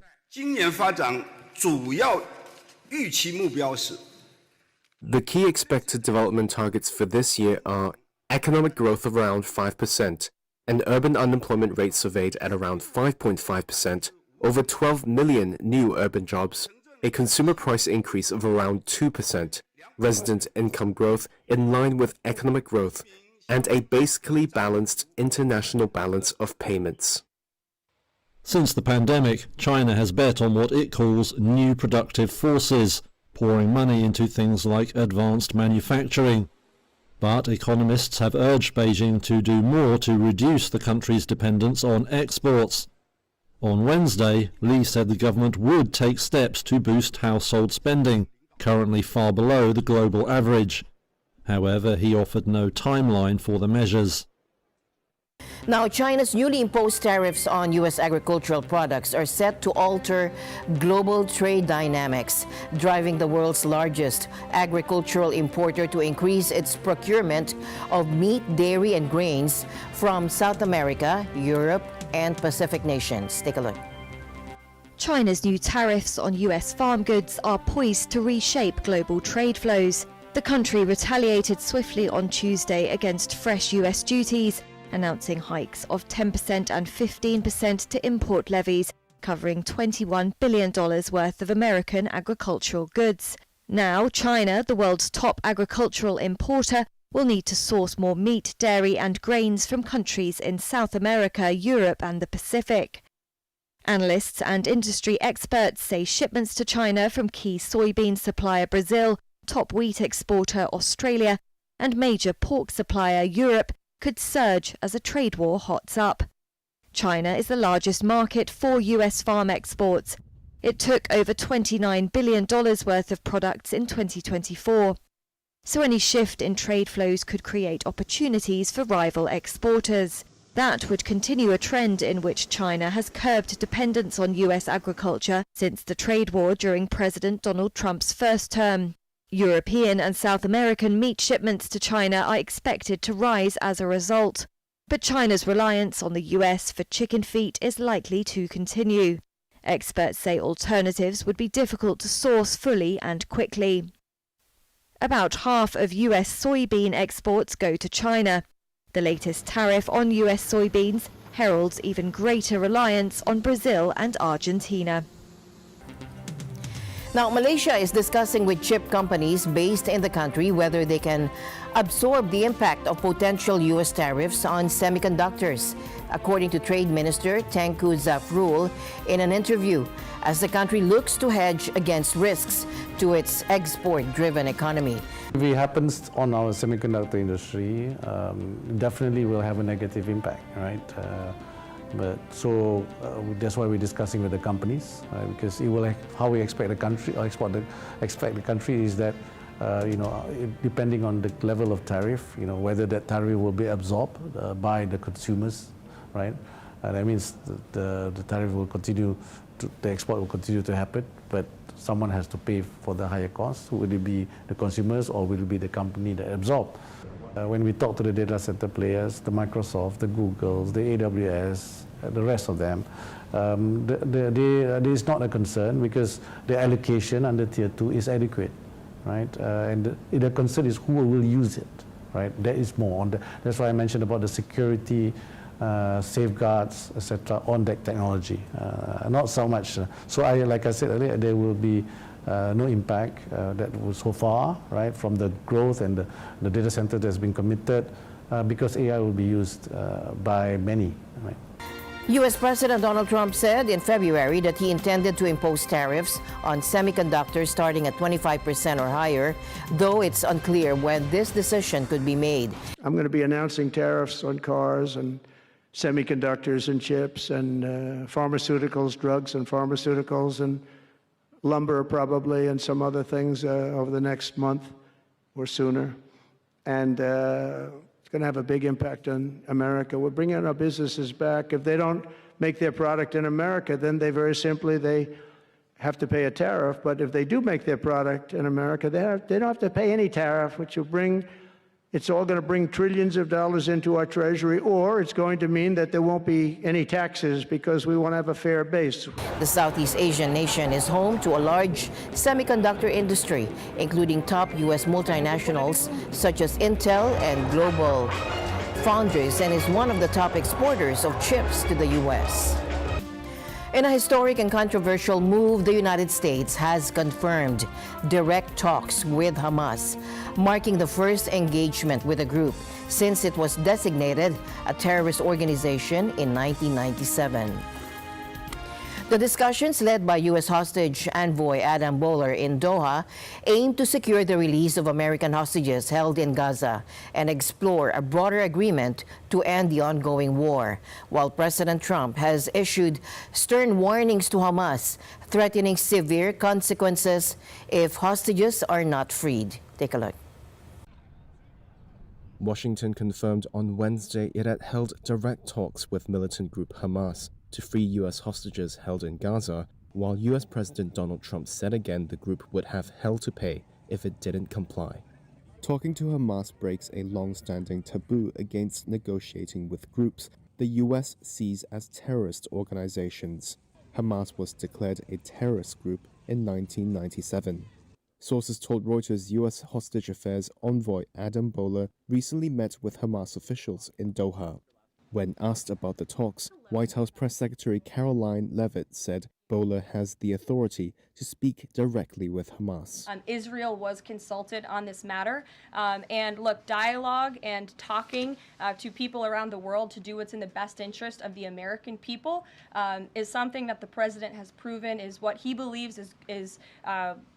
The key expected development targets for this year are economic growth of around 5%, and urban unemployment rate surveyed at around 5.5%, over 12 million new urban jobs, a consumer price increase of around 2%, resident income growth in line with economic growth, and a basically balanced international balance of payments. Since the pandemic, China has bet on what it calls new productive forces, pouring money into things like advanced manufacturing. But economists have urged Beijing to do more to reduce the country's dependence on exports. On Wednesday, Li said the government would take steps to boost household spending, currently far below the global average. However, he offered no timeline for the measures. Now, China's newly imposed tariffs on U.S. agricultural products are set to alter global trade dynamics, driving the world's largest agricultural importer to increase its procurement of meat, dairy, and grains from South America, Europe, and Pacific nations. Take a look. China's new tariffs on U.S. farm goods are poised to reshape global trade flows. The country retaliated swiftly on Tuesday against fresh U.S. duties, announcing hikes of 10% and 15% to import levies, covering $21 billion worth of American agricultural goods. Now, China, the world's top agricultural importer, will need to source more meat, dairy and grains from countries in South America, Europe and the Pacific. Analysts and industry experts say shipments to China from key soybean supplier Brazil, top wheat exporter Australia and major pork supplier Europe could surge as a trade war hots up. China is the largest market for U.S. farm exports. It took over $29 billion worth of products in 2024. So any shift in trade flows could create opportunities for rival exporters. That would continue a trend in which China has curbed dependence on U.S. agriculture since the trade war during President Donald Trump's first term. European and South American meat shipments to China are expected to rise as a result. But China's reliance on the U.S. for chicken feet is likely to continue. Experts say alternatives would be difficult to source fully and quickly. About half of U.S. soybean exports go to China. The latest tariff on U.S. soybeans heralds even greater reliance on Brazil and Argentina. Now, Malaysia is discussing with chip companies based in the country whether they can absorb the impact of potential U.S. tariffs on semiconductors, according to Trade Minister Tengku Zafrul in an interview, as the country looks to hedge against risks to its export-driven economy. If it happens on our semiconductor industry, definitely will have a negative impact, right? That's why we're discussing with the companies, because it will how we expect the country, or expect the country is that depending on the level of tariff, whether that tariff will be absorbed by the consumers, right? That means the tariff will continue, the export will continue to happen, but someone has to pay for the higher cost. Will it be the consumers or will it be the company that absorb? When we talk to the data center players, the Microsoft, the Googles, the AWS, the rest of them, there is not a concern because the allocation under Tier 2 is adequate, right? And the concern is who will use it, right? There is more on that's why I mentioned about the security, safeguards, etc. on that technology. Not so much. Like I said earlier, there will be no impact that was so far, right, from the growth and the data center that's been committed, because AI will be used by many. Right? U.S. President Donald Trump said in February that he intended to impose tariffs on semiconductors starting at 25% or higher, though it's unclear when this decision could be made. I'm going to be announcing tariffs on cars and semiconductors and chips and pharmaceuticals, drugs and pharmaceuticals and lumber probably and some other things over the next month or sooner. And it's going to have a big impact on America. We're bringing our businesses back. If they don't make their product in America, then they have to pay a tariff. But if they do make their product in America, they don't have to pay any tariff, which will bring, it's all going to bring trillions of dollars into our treasury, or it's going to mean that there won't be any taxes because we won't have a fair base. The Southeast Asian nation is home to a large semiconductor industry, including top U.S. multinationals such as Intel and Global Foundries, and is one of the top exporters of chips to the U.S. In a historic and controversial move, the United States has confirmed direct talks with Hamas, marking the first engagement with the group since it was designated a terrorist organization in 1997. The discussions led by U.S. hostage envoy Adam Boehler in Doha aim to secure the release of American hostages held in Gaza and explore a broader agreement to end the ongoing war, while President Trump has issued stern warnings to Hamas, threatening severe consequences if hostages are not freed. Take a look. Washington confirmed on Wednesday it had held direct talks with militant group Hamas to free U.S. hostages held in Gaza, while U.S. President Donald Trump said again the group would have hell to pay if it didn't comply. Talking to Hamas breaks a long-standing taboo against negotiating with groups the U.S. sees as terrorist organizations. Hamas was declared a terrorist group in 1997. Sources told Reuters U.S. hostage affairs envoy Adam Boehler recently met with Hamas officials in Doha. When asked about the talks, White House Press Secretary Caroline Leavitt said Hezbollah has the authority to speak directly with Hamas. Israel was consulted on this matter. And look, dialogue and talking to people around the world to do what's in the best interest of the American people is something that the president has proven is what he believes is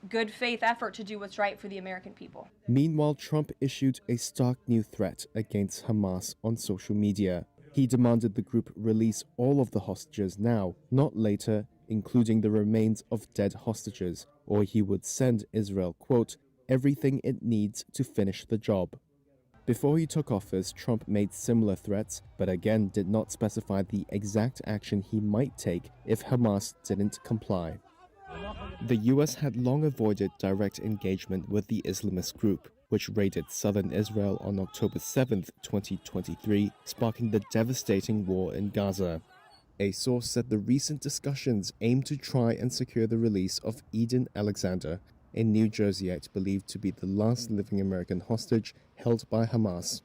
good faith effort to do what's right for the American people. Meanwhile, Trump issued a stark new threat against Hamas on social media. He demanded the group release all of the hostages now, not later, including the remains of dead hostages, or he would send Israel, quote, everything it needs to finish the job. Before he took office, Trump made similar threats, but again did not specify the exact action he might take if Hamas didn't comply. The U.S. had long avoided direct engagement with the Islamist group, which raided southern Israel on October 7, 2023, sparking the devastating war in Gaza. A source said the recent discussions aimed to try and secure the release of Eden Alexander, a New Jerseyite believed to be the last living American hostage held by Hamas.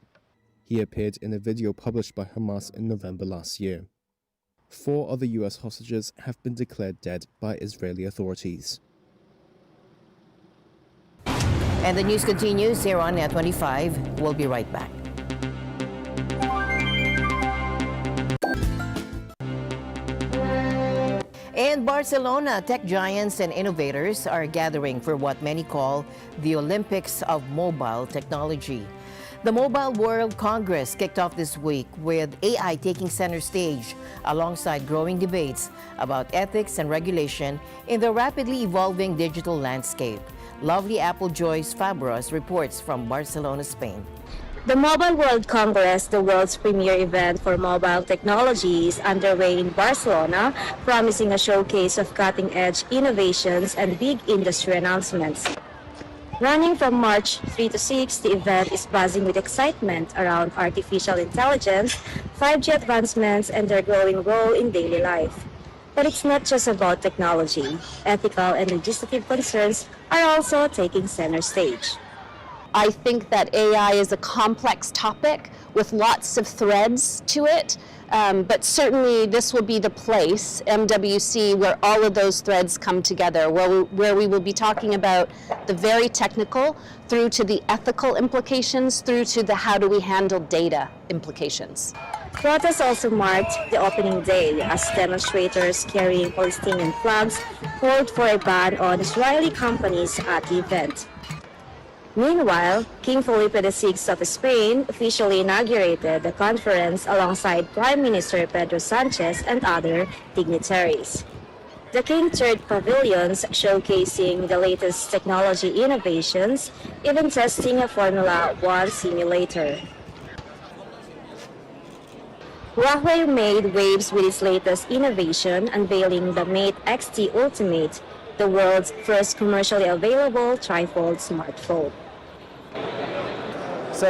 He appeared in a video published by Hamas in November last year. 4 other U.S. hostages have been declared dead by Israeli authorities. And the news continues here on NET25. We'll be right back. In Barcelona, tech giants and innovators are gathering for what many call the Olympics of mobile technology. The Mobile World Congress kicked off this week with AI taking center stage alongside growing debates about ethics and regulation in the rapidly evolving digital landscape. Lovely Apple Joyce Fabros reports from Barcelona, Spain. The Mobile World Congress, the world's premier event for mobile technology, is underway in Barcelona, promising a showcase of cutting-edge innovations and big industry announcements. Running from March 3 to 6, the event is buzzing with excitement around artificial intelligence, 5G advancements, and their growing role in daily life. But it's not just about technology. Ethical and legislative concerns are also taking center stage. I think that AI is a complex topic with lots of threads to it, but certainly this will be the place, MWC, where all of those threads come together, where we will be talking about the very technical through to the ethical implications, through to the how do we handle data implications. Protests also marked the opening day as demonstrators carrying Palestinian flags called for a ban on Israeli companies at the event. Meanwhile, King Felipe VI of Spain officially inaugurated the conference alongside Prime Minister Pedro Sanchez and other dignitaries. The King toured pavilions showcasing the latest technology innovations, even testing a Formula One simulator. Huawei made waves with its latest innovation, unveiling the Mate XT Ultimate, the world's first commercially available trifold smartphone. So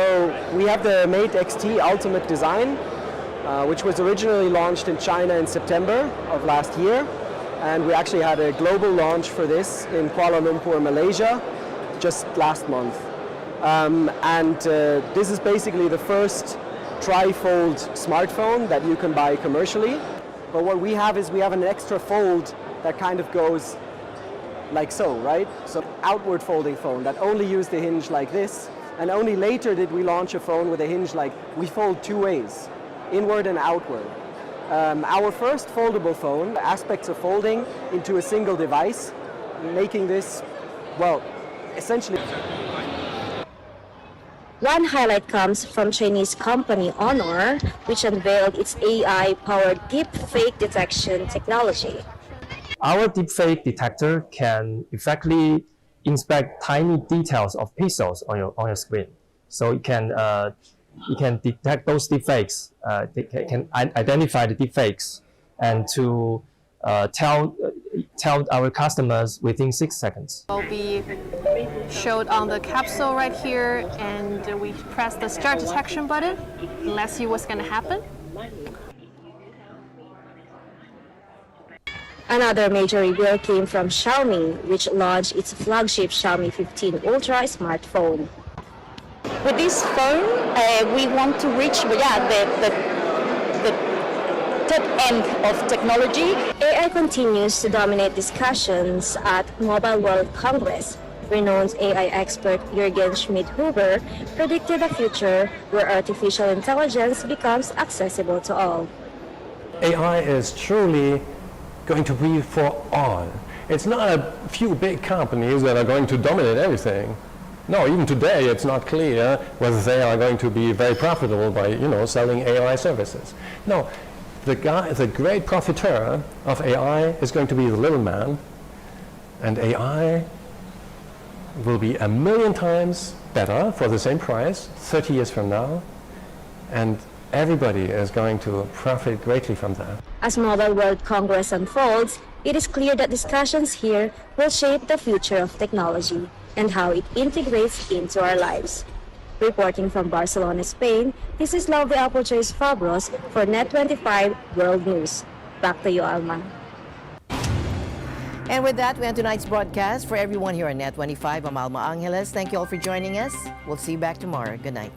we have the Mate XT Ultimate design, which was originally launched in China in September of last year. And we actually had a global launch for this in Kuala Lumpur, Malaysia, just last month. This is basically the first trifold smartphone that you can buy commercially. But what we have is we have an extra fold that kind of goes like so, right? So outward folding phone that only used the hinge like this, and only later did we launch a phone with a hinge like we fold two ways, inward and outward. Our first foldable phone, aspects of folding into a single device, making this, well, essentially. One highlight comes from Chinese company Honor, which unveiled its AI-powered deepfake detection technology. Our deepfake detector can effectively inspect tiny details of pixels on your screen, so it can detect those deepfakes. It can identify the deepfakes and to tell our customers within 6 seconds. Will be showed on the capsule right here, and we press the start detection button. Let's see what's going to happen. Another major reveal came from Xiaomi, which launched its flagship Xiaomi 15 Ultra smartphone. With this phone, we want to reach the unlimited end of technology. AI continues to dominate discussions at Mobile World Congress. Renowned AI expert Jürgen Schmidt-Huber predicted a future where artificial intelligence becomes accessible to all. AI is truly going to be for all. It's not a few big companies that are going to dominate everything. No, even today it's not clear whether they are going to be very profitable by, selling AI services. No, the great profiteur of AI is going to be the little man, and AI will be 1,000,000 times better for the same price 30 years from now, and everybody is going to profit greatly from that. As Mobile World Congress unfolds, it is clear that discussions here will shape the future of technology and how it integrates into our lives. Reporting from Barcelona, Spain, this is Lovely Apochois Fabros for NET25 World News. Back to you, Alma. And with that, we end tonight's broadcast. For everyone here on NET25, I'm Alma Angeles. Thank you all for joining us. We'll see you back tomorrow. Good night.